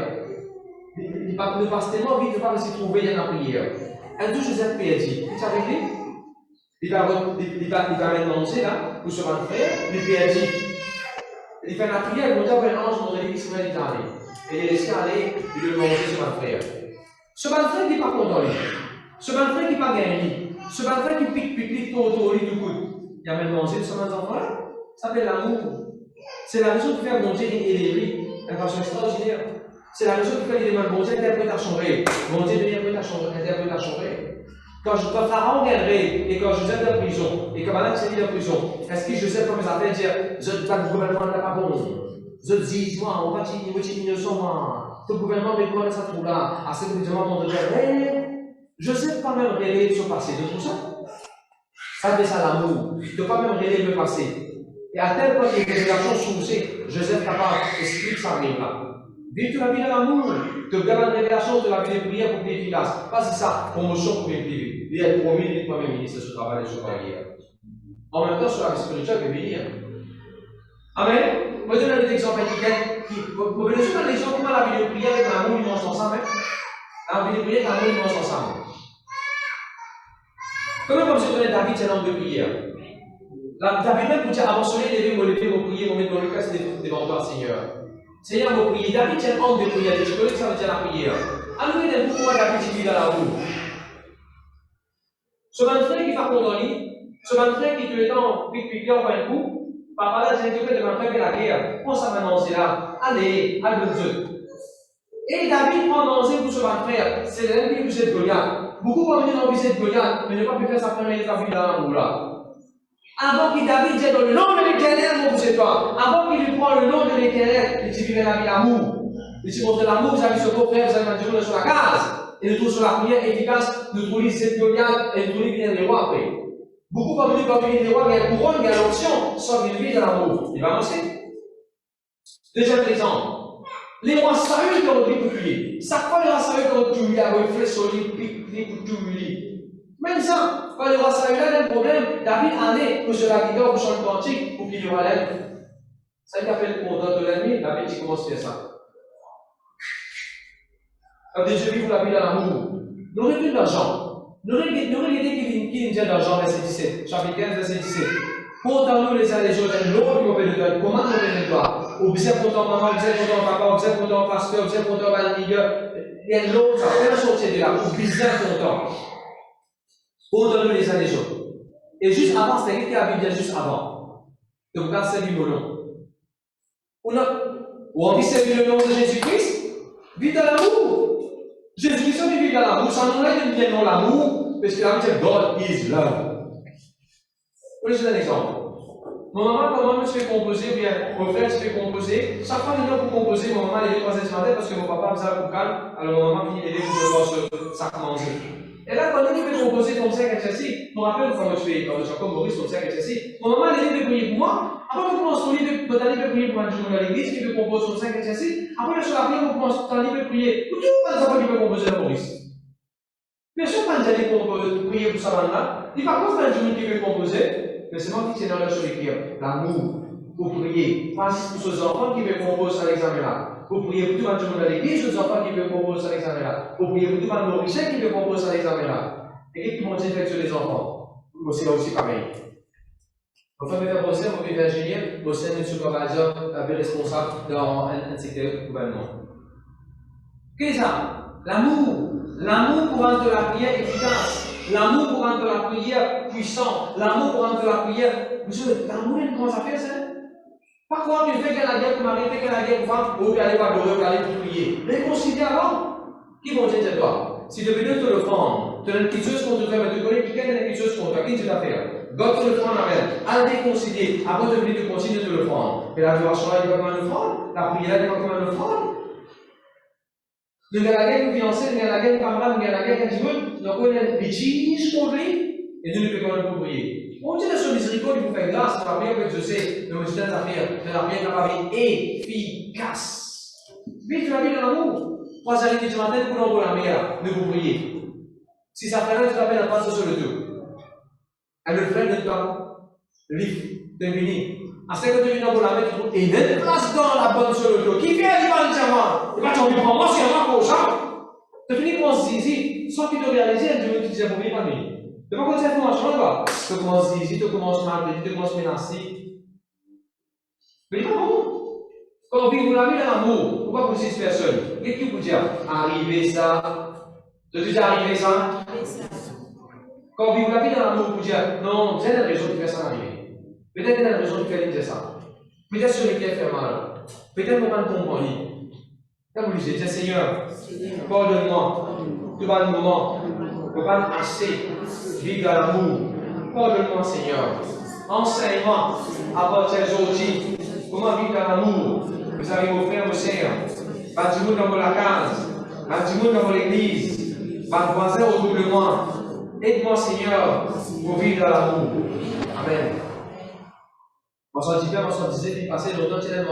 S1: Il passe tellement vite, il ne va pas se trouver, il y a une prière. Un jour, Joseph perdit. Tu savais qui? Il va mettre manger là, pour se rendre frère, il perdit. Il fait la prière, il va dire un ange, mon ami, qui se met à aller. Et il laisse aller, il le manger sur un frère. Ce frère qui n'est pas content, lui. Ce frère qui n'est pas gagné. Ce frère qui pique, autour, lui, tout coup. Il a même mangé sur un enfant là. Ça s'appelle l'amour. C'est la raison qui fait mon Dieu élevé, une façon extraordinaire. C'est la raison qui fait qu'il demande mon Dieu interprétation vraie. Mon Dieu interprétation vraie. Quand Pharaon gagnerait, et quand Joseph est en prison, et quand Madame Céline est en prison, est-ce que Joseph comme les affaires dire, je pas le gouvernement n'est pas bon. Je dis, moi, on va dire, innocent, moi. Le gouvernement met quoi dans sa trou là? À ce que vous demandez mon Dieu, Joseph pas même révéler son passé, de tout ça. Ça fait ça l'amour. Il ne peut pas même révéler le passé. Et à tel point qu'il y a des révélations sourcées, Joseph capable d'expliquer ça arrive là. Vivre la vie de l'amour, de garder une révélation de la vie de prière pour qu'il efficace. Pas si ça, promotion pour qu'il privé. Il est promis, il est Premier ministre sur le travail de ce carrière. En même temps, sur la vie spirituelle, il peut venir. Amen. Moi, je donne un exemple vous pouvez donner un exemple comment la vie de prière avec l'amour, ils mangent ensemble. La vie de prière avec l'amour, ils mangent ensemble. Comment comme je connais David, c'est un homme de prière. David même pour dire avant soleil, lever, mon prier, mon mettre dans le casque devant toi, Seigneur. Seigneur, mon prier. David, c'est un homme de prière. Tu connais que ça veut dire la prière. Alors, il y a pourquoi David vit dans la roue. Ce frère qui va contre lui, ce frère qui tout le temps pique en un coup, papa là, j'ai dit que mon frère fait la guerre. Prends ça maintenant, c'est là. Allez, allez-y. Et David prend danger pour ce frère. C'est l'ennemi qui vous êtes Goliath. Beaucoup vont venir dans visite Goliath, mais ne pas pu faire sa première étape dans la roue là. Avant que David dise dans le nom de l'Éternel, mon vous toi. Avant qu'il lui prend le nom de l'Éternel, il dit vivre la vie d'amour. Et si montrer l'amour, vous avez ce beau frère, vous avez un sur la case. Et nous trouvons sur la prière efficace, nous trouvons cette goliath et nous trouvons bien les rois après. Beaucoup parmi les rois, il y a une couronne, il y a l'onction, sans une vie de l'amour. Il va avancer. Deuxième exemple. Les rois sérieux qui ont été publiés. Ça quoi les rois sérieux qui ont été publiés avec un flèche solide, piqué pour tout publier. Même ça, quand les rois sérieux là, il y a un problème. David en est pour cela qui dort, pour chanter cantique, pour qu'il le relève. Ça qui appelle le content de l'ennemi, David qui commence à faire ça. Quand Dieu vit, vous la vie dans l'amour. N'aurez plus d'argent. N'aurez dit qu'il nous dit d'argent, verset 17, chapitre 15, verset 17. Comptons-nous les uns les autres, l'autre qui m'appelle de toi, comment nous appelle de toi? Ou vous êtes content maman, vous êtes content papa, vous êtes content pasteur, vous êtes content manager, et l'autre, ça fait sortir de là, ou bien content. Comptons-nous les uns les autres. Et juste avant, c'était qui a Bible juste avant. Donc, quand c'est du nom. Ou on dit c'est le nom de Jésus-Christ, vit dans l'amour. Jésus-Christ vit dans l'amour, ça nous aide bien dans l'amour, parce que la Bible dit God is love. Je vais vous donner un exemple. Mon maman, quand maman se fait composer, ou bien mon frère se fait composer, chaque fois qu'il vient pour composer, mon maman les 2-3 matin parce que mon papa faisait un coup calme, alors mon maman finit l'aider pour pouvoir se sac manger. Et là, quand il fait composer comme ça, quelque chose, je me rappelle quand je suis comme Maurice, comme ça, quelque chose, mon maman elle veut prier pour moi, après je commence à prier pour un jour à l'église, qui veut composer comme ça, quelque chose, après je suis à prier, on commence à prier pour tout le monde qui veut composer à Maurice. Bien sûr, quand j'allais prier pour ça, il va pas faire un jour qui veut composer. Mais c'est moi qui tiens dans le sur l'écrire. L'amour, pour prier, pas pour ces enfants qui veulent composer à l'examen là. Pour prier pour tout le monde de l'église, les enfants qui veulent composer à l'examen là. Pour prier pour tout le monde Mauricien qui veut composer à l'examen là. Et qu'est-ce qui m'ont dit sur les enfants? C'est là aussi pareil. Enfin, je vais faire bosser, on va ingénieur, bosser un superviseur, un peu responsable dans un secteur du gouvernement. Qu'est-ce que ça? L'amour. L'amour pour rendre la prière efficace. L'amour pour rendre la prière puissant. L'amour pour rendre la prière. Monsieur, l'amour, il commence à faire ça. Par contre, tu fais qu'elle a la guerre pour marier, fais qu'elle a la guerre pour femme, ou qu'elle va adorer, ou qu'elle pour prier. Mais considère avant. Qui vont dire c'est toi? Si tu veux te le prendre, tu as une petite chose contre toi, mais tu connais quelqu'un qui a une petite chose contre toi, qui tu vas faire? God te le prend avec. Allez considérer. Avant de venir te continuer de te le prendre. Et l'adoration là, il va comment le prendre? La prière là, il va comment le prendre? Nous avons la guerre pour fiancé, nous avons la guerre pour camarade, nous avons la guerre pour Dieu, nous avons une bêtise contre lui, et nous ne pouvons pas nous prier. On dit la son miséricorde, il vous fait grâce, pour la prière que je sais, mais je tiens à faire, mais la prière n'a pas été efficace. Vite la vie dans l'amour. 3 heures du matin, pour l'envoyer la mer, ne vous priez. Si ça fait rien, tu t'appelles la passe sur le dos. Elle le fait de temps, livre, deviner. À 51 ans pour la mettre, et une place dans la bonne sur le dos. Qui fait aller dans le diamant? Il va t'en prendre moi, c'est un pour ça. Tu finis comment se zizi, sans qu'il te réalise, tu disais pour vivre parmi. Tu vas commencer à faire un chemin, quoi. Tu commences zizi, tu commences mal, tu commences menacer. Mais il n'est pas bon. Quand on vit la vie dans l'amour, pourquoi vous 6 personnes? Qu'est-ce que vous dire? Arriver ça. Tu dis arriver ça? Quand on vit la vie dans l'amour, vous dire non, vous avez une raison de faire ça arriver. Peut-être qu'il y a une raison de faire ça. Peut-être sur lesquels faire mal. Peut-être qu'on va comprendre. Quand vous dites, Seigneur, pardonne-moi. Tu vas le moment. Tu vas assez vivre dans l'amour. Pardonne-moi, Seigneur. Enseigne-moi à partir d'aujourd'hui. Comment vivre dans l'amour. Vous avez vos frères, vos sœurs. Pas du monde dans la case. Pas du monde dans l'église. Pas de voisins autour de moi. Aide-moi, Seigneur, pour vivre dans l'amour. Amen. On s'en dit bien, on s'en disait, puis passer longtemps, tu as un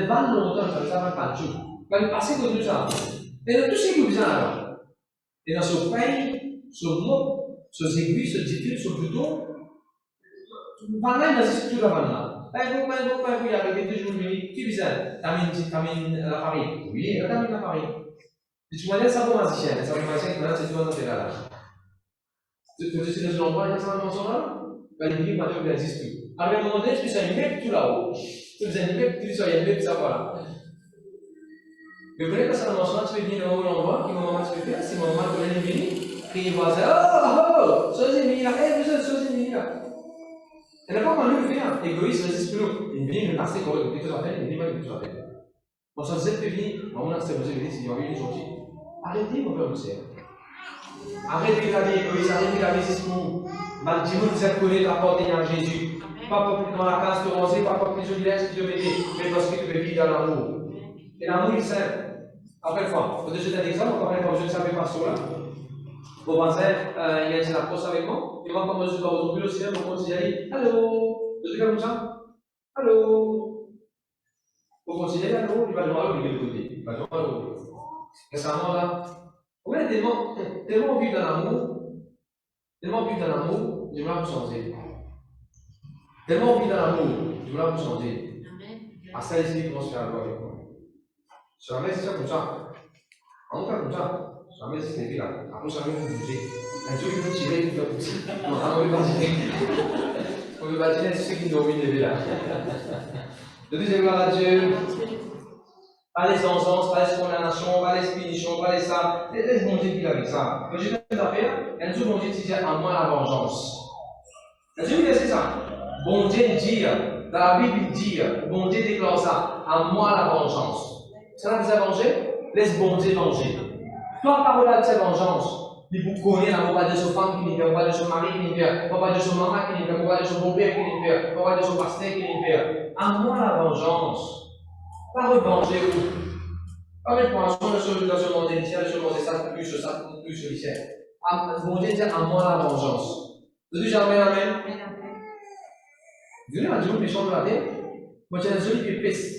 S1: van longtemps, ça va pas du tout. Il va passer comme tout ça. Et dans tout ce qui vous vient alors. Et dans ce pays, ce mot, ce aiguilles, ce diffus, ce bouton, pas même dans ce tout là là. Il y a des jours qui viennent, t'amènes la famille. Oui, t'amènes la famille. Et tu vois, ça va magicien, ça va magicien, maintenant c'est tout dans là. Tu sais, dans un endroit, il y a ça dans son là, il dit, maintenant, il n'existe plus. À un moment donné, tu fais un immeuble tout là-haut. Tu fais un immeuble, tu fais un immeuble, ça voilà. Mais vous voulez que ça commence, tu peux venir dans l'endroit, qui moment tu peux faire, c'est le moment où tu es venu, crier voisin, oh, ça c'est mis là, ça c'est mis là. Et là, quand on le fait, égoïste, résiste plus. Il vient, il me passe, il me dit, tout à fait, il me dit, il me dit, tout à fait. On s'en disait, tu peux venir, on a cette possibilité, c'est qu'il y a aujourd'hui. Arrêtez, mon père, monsieur. Arrêtez de garder égoïste, arrêtez de garder discours. Maldieu, vous êtes connus d'apporter à Jésus. Pas pour dans la case de rosée, pas pour que je laisse, que je m'aide, mais parce que tu veux vivre dans l'amour. Et l'amour, il sert. Encore une fois, pour te donner un exemple, encore une fois, je ne savais pas cela. Vous pensez, il y a une approche avec moi, et moi, quand je suis dans votre bureau, c'est mon conseiller, allô, je dis comme ça, allô. Vous considérez allô, il va devoir le côté. Il va devoir le côté. Récemment, là, on est tellement vivre dans l'amour, j'aimerais vous changer. Tellement vivre dans l'amour, j'aimerais vous changer. À ça, ici, commence à faire la avec moi. Jamais c'est ça comme ça. En tout cas, comme ça. Jamais c'est cette là. Après, jamais vous bougez. Un jour, il faut tirer, il faut pousser. Non, on ne peut pas tirer. On ne peut pas tirer, c'est ceux qui nous dominent là. Le deuxième gloire à Dieu. Pas les encenses, pas les condamnations, pas les punitions, pas les ça. Laisse mon Dieu vivre avec ça. Mais je vais faire affaire. Un jour, mon Dieu dit à moi la vengeance. Un jour, il dit ça. Bon Dieu dit, dans la Bible, il dit, bon Dieu déclare ça. À moi la vengeance. Ça vous a vengé? Laisse bon Dieu venger. Toi, parole de cette vengeance. Il vous connaît, on va pas de son femme qui n'est pas, on va de son mari qui n'est pas, on va de son maman qui n'est pas, on va de son beau-père qui n'est pas, on va de son pasteur qui n'est pas. À moi la vengeance. Pas revenger vous. Pas mettre pour l'instant dans ce monde entier, je mange ça, plus celui-ci. Bon Dieu dit à moi la vengeance. Vous dites jamais amen? Vous voulez un méchant de la terre? Moi, j'ai un joli qui pèse.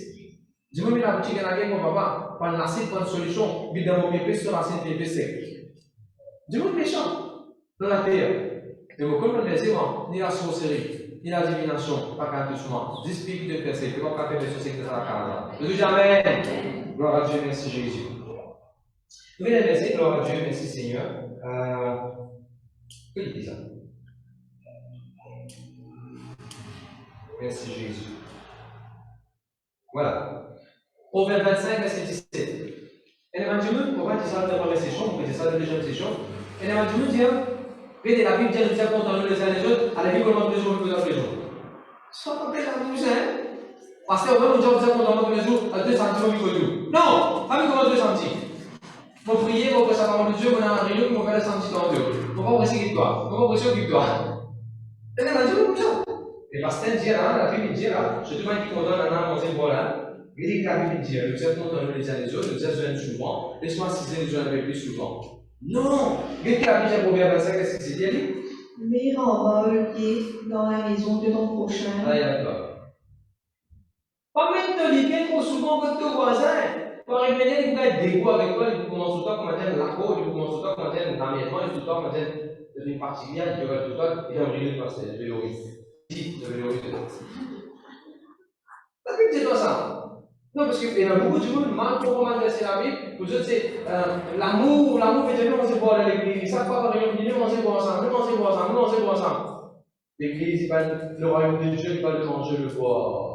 S1: Dis-moi, mais la boutique est là, mon papa, pas une assiette, pas une solution, mais dans mon épée sur l'assiette de sec. Dis-moi, méchant, dans la terre. Et vous connaissez, ni la sorcellerie, ni la divination, pas qu'un doucement. 10 pics de percée, tu vas pas faire des choses que ça la case. Je dis jamais. Gloire à Dieu, merci Jésus. Vous voyez les versets, gloire à Dieu, merci Seigneur. Que dit ça? Merci Jésus. Voilà. Proverbe 25, verset 17. Et on va dire, pourquoi tu sais la première session, on peut dire ça la deuxième session. Et on va dire, regardez la Bible, nous disons qu'on les uns les autres, à la vie, comment tous les jours, nous faisons tous les jours. Ça va pas la bouche, hein? Parce qu'on va nous dire qu'on tous les jours, à 2 centimes au milieu. Non! Pas comme 2 centimes. Faut prier, faut que ça parle de Dieu, on a un réunion, on va faire les centimes dans Dieu. Faut pas presser victoire. Faut pas presser victoire. Et on va dire comme ça. Et parce que la Bible dit là, je te demande qu'il condamne un âme, on sait voilà. Il dit que la Bible dit, nous sommes condamnés les uns les autres, nous sommes souvent, laisse-moi ciser les uns avec plus souvent. Non! Qu'est-ce que la Bible dit à Proverbe 25, qu'est-ce que c'est dit?
S2: Mais renvoie le pied dans la maison de ton prochain.
S1: Ah, d'accord. Pas même te dire trop souvent que ton voisin, quand il vient, il va être dégoût avec toi, il commence tout le temps comme un tel la côte, il commence tout le temps comme un tel l'amènement, il tout le temps comme un tel une particulière, il va tout le temps, il a un milieu de passer, je vais le La Bible dit toi ça. Non, parce qu'il y a beaucoup de gens mal pour adresser la Bible. Vous autres, c'est l'amour fait jamais on se voit à l'église. Chaque fois qu'on réunit, on se voit ensemble, on se voit ensemble, on se voit ensemble. L'église, le royaume de Dieu, il va le manger le soir.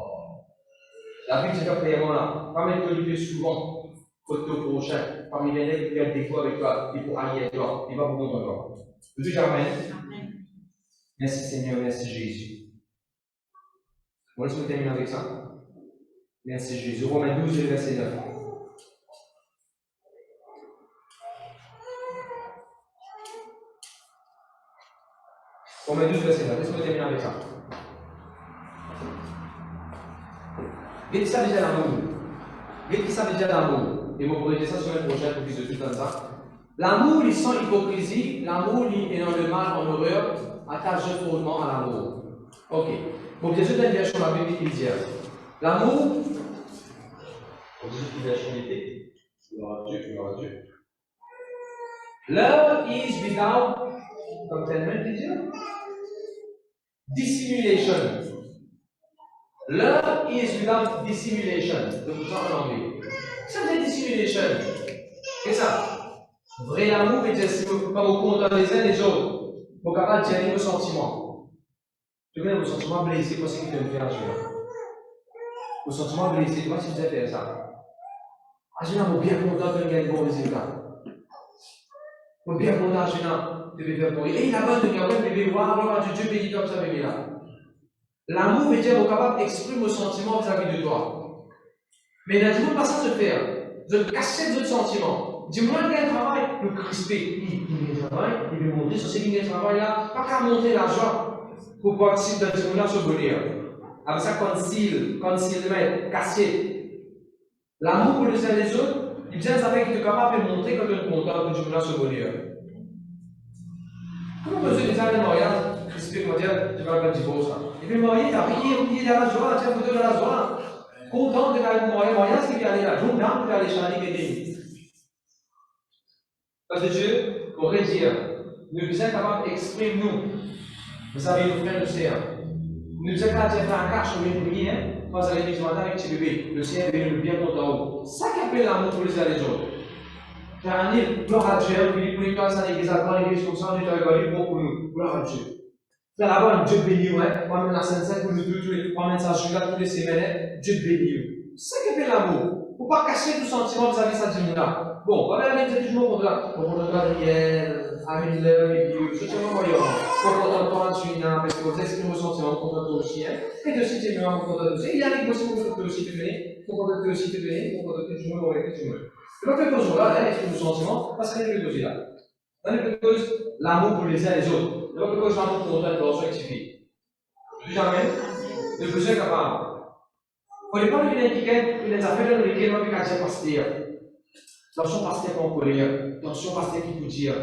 S1: La Bible dit clairement là, pas mettre que lui souvent, côté au prochain, parmi les nègres qui ont des fois avec toi, il faut allier avec toi, il va vous donner toi. Vous dites Amen. Merci Seigneur, merci Jésus. On va se terminer avec ça. Merci Jésus. Romains 12, verset 9. Romains 12, verset 9. Laisse-moi terminer avec ça. Qu'est-ce que ça veut dire l'amour? Qu'est-ce que ça veut dire l'amour? Et vous pourrez dire ça sur le prochain pour plus de tout comme ça. L'amour, il sans hypocrisie. L'amour, il est dans le mal, en horreur, attache fondement à l'amour. Ok. Pour bien sûr, dans une version de la Bible qui dit l'amour. Pour dire une version d'été. Gloire à Dieu, gloire à Dieu. Love is without, comme tellement dit Dieu, dissimulation. Love is without dissimulation. Donc, ça en anglais. Ça veut dire dissimulation. C'est ça. Vrai amour veut dire si vous ne pas vous compter les uns les autres. Vous êtes capable de gérer vos sentiments. Tu veux vos sentiments blessés, pour ce qui te fait agir. Vos sentiments blessés, tu vois si vous avez fait ça. Agir vous bien content que vous ayez un bon résultat. Vous bien content, agir de faire pour lui. Et il a besoin de dire, ouais, bébé, voir, Dieu bénit comme ça, bébé là. L'amour veut dire que vous êtes capable d'exprimer vos sentiments vis-à-vis de toi. Mais il n'a toujours pas ça se faire. Vous êtes caché de votre sentiment. Dis-moi quel travail, le crispé. Il travail, il veut montrer sur ce travail là, pas qu'à montrer l'argent pour participer dans ce monde-là, se bonheur. Avec ça, concealment, caché. L'amour pour les uns et les autres, il vient ça fait que tu es capable de montrer quand tu es content que tu veux ce bonheur. Comment monsieur des années de mariage, explique moi dire, tu vas pas divorce. Et puis marié, tu as prié de la joie, tu as photo de la joie. Content de la mariage qui vient aller là, jour d'âme, tu vas aller charler quelqu'un. Parce que Dieu aurait dire, nous sommes capables d'exprimer nous. Vous savez, nos frères du Seigneur. Nous sommes capables de faire un cache ou une prière, quand vous allez matin avec petit bébé. Le Seigneur est venu bien content. Ça qui appelle l'amour pour les uns et les autres. Car un île, gloire à Dieu, puis pour les classes à l'église, à l'église comme ça, on est avec bon pour nous. Gloire à Dieu. Faire avoir un Dieu béni, ouais. On amène la Sainte-Sainte pour nous tous les, on amène ça jusqu'à toutes les semaines, Dieu béni. C'est ça qui appelle l'amour. Faut pas cacher tout sentiment vis-à-vis de cette dimension-là. Bon, on va aller toujours contre la prière, avec le je tiens mon voyant. Contre toi, tu es parce que vous exprimez vos sentiments contre toi aussi. Et de citer le nom contre toi aussi. Il y a des possibles contre toi aussi te donner, contre toi aussi te donner, contre toi tu me aurais tu me. Et donc, quelque chose là, exprime vos sentiments, parce qu'il y a quelque chose là. Dans les causes, l'amour pour les uns et les autres. Et donc, quelque chose l'amour pour notre relation rectifiée. Jamais, le besoin capable. On n'est pas le vilain qui les affaires dans lesquelles on peut cacher pasteur. Attention, pasteur en colère. Attention, pasteur qui peut dire.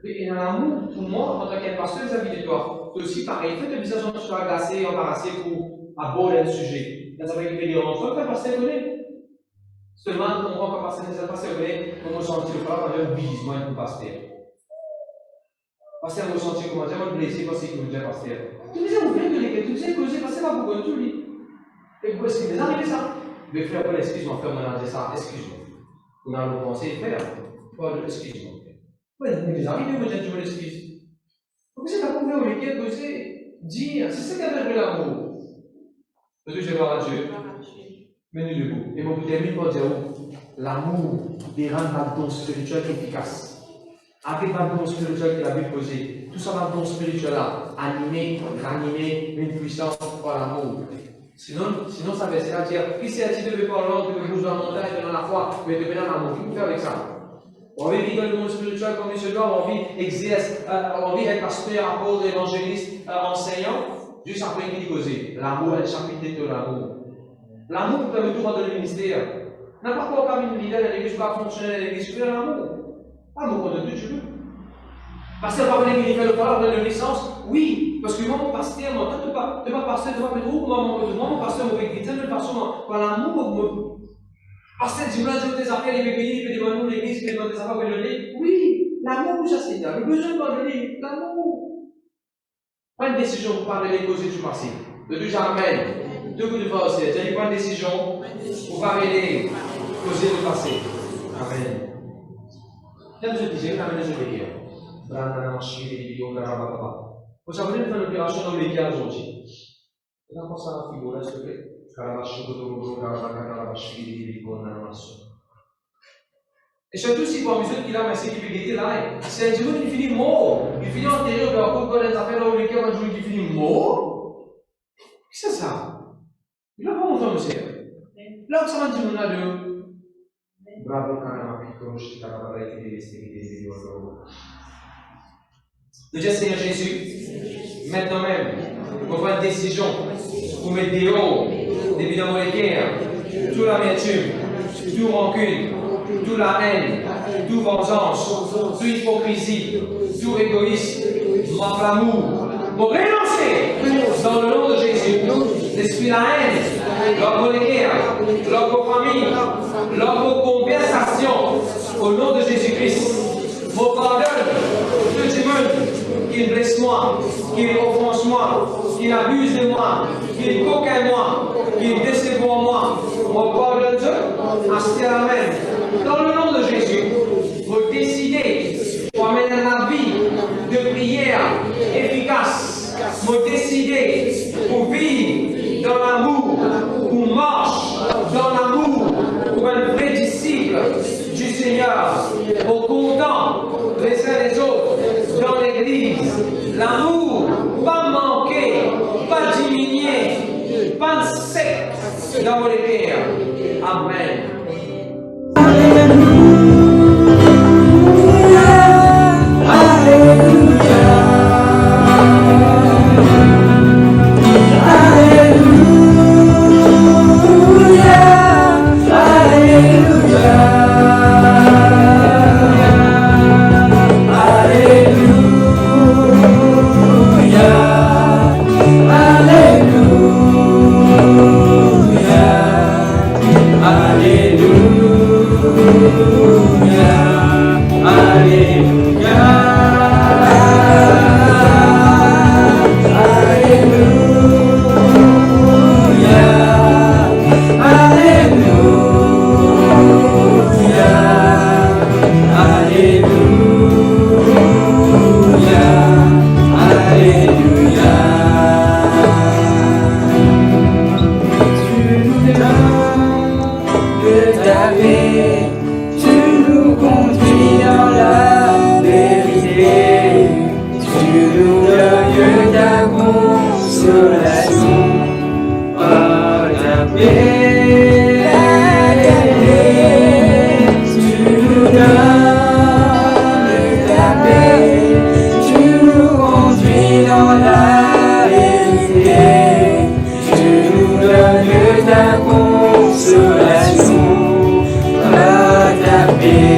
S1: Et dans l'amour, pour moi, en tant qu'un pasteur vis-à-vis de toi, c'est aussi pareil. Faites le visage dont tu sois agacé, embarrassé pour aborder un sujet. Dans avec les dérangements, qu'un pasteur connaît. Seulement, on comprend qu'un pasteur connaît, on ressentit le pas quand il vise, moi, un pasteur. Pasteur, vous ressentez comment dire, on blessé parce qu'il nous dit pasteur. Tu disais, on vient de l'écrire, tu disais, que pasteur va vous tout lui. Et vous, est-ce qu'il est arrivé ça? Mais frère, Paul, excuse-moi, frère, on a dit ça, excuse-moi. On a pensé faire. Paul, excuse-moi. Oui, mais les arrivé, vous dites, je m'excuse. Donc, c'est la première lesquelles que c'est dire, c'est ça qui a fait l'amour. Parce que je vais voir à Dieu. Mais nous debout. Et vous terminez par dire, l'amour dérange la don spirituel efficace. Avec la don spirituel que la Bible posée, tout ça, la don spirituel là, animé, ranimé, une puissance par l'amour. Sinon ça veut dire, qui s'est de par l'ordre que vous dans la montagne dans la foi, mais de venir dans l'amour. Qu'est-ce qu'on fait avec ça? On vit vivre le monde spirituel comme il se doit, on vit exerce, on vit être pasteur, apôtre, évangéliste, enseignant, juste après qu'il dit l'amour est le chapitre de l'amour. L'amour permet tout dans le ministère. N'importe quoi comme une leader de l'église, pas fonctionner de l'église, c'est l'amour. L'amour contre Dieu, tu veux. Parce que par exemple, il fait le parole de la licence, oui, parce que moi, mon pasteur, moi, tu pas pasteur, tu vas mettre où, moi, mon pasteur, mon chrétien, de façon, par l'amour, pasteur, dis-moi, j'ai des affaires, il veut il peut demander l'église, il peut demander des affaires, il veut donner. Oui, l'amour, ça c'est là, le besoin de donner, l'amour. Pas une décision pour parler des causes du passé. De tout jamais, deux coups de force, j'ai pas une décision pour parler des causes du passé. Amen. Comme je disais, on amène les dire. Vous savez, nous faisons une opération dans les médias aujourd'hui. Et là, on pense à la figure, s'il te plaît. Et surtout, si vous avez qu'il a un sécurité là, c'est un dimanche qui finit mort. Il finit enterré au corps, quand les affaires dans le week-end, un jour qui finit mort. Qu'est-ce que c'est ça? Il a pas monté, monsieur. Là, ça va dire, on a deux. Bravo, carrément, piccolo, je t'ai parlé de l'extérieur. Le Dieu Seigneur Jésus, maintenant même, on prend une décision pour mettre dehors, évidemment les guerres, toute l'amertume, toute rancune, toute la haine, toute vengeance, toute hypocrisie, tout égoïsme, manque l'amour, pour renoncer dans le nom de Jésus, l'esprit de la haine, lors de guerres, lors de famille, lors de conversation, au nom de Jésus-Christ, mon pardonne, tout le monde qui blesse moi, qui offense moi, qui abuse de moi, qui coquine moi, qui décède moi, mon pardonne Dieu, acheter la même. Dans le nom de Jésus, vous décidez pour amener la vie de prière efficace. Vous décidez pour vivre dans l'amour, pour marcher dans l'amour, pour un vrai disciple du Seigneur, au content les uns les autres dans l'église. L'amour, pas manquer, pas diminuer, pas sec dans vos cœurs. Amen.
S3: Alléluia, Alléluia. paix, tu nous donnes ta paix, tu nous conduis dans la vérité, tu nous donnes ta consolation, ta paix.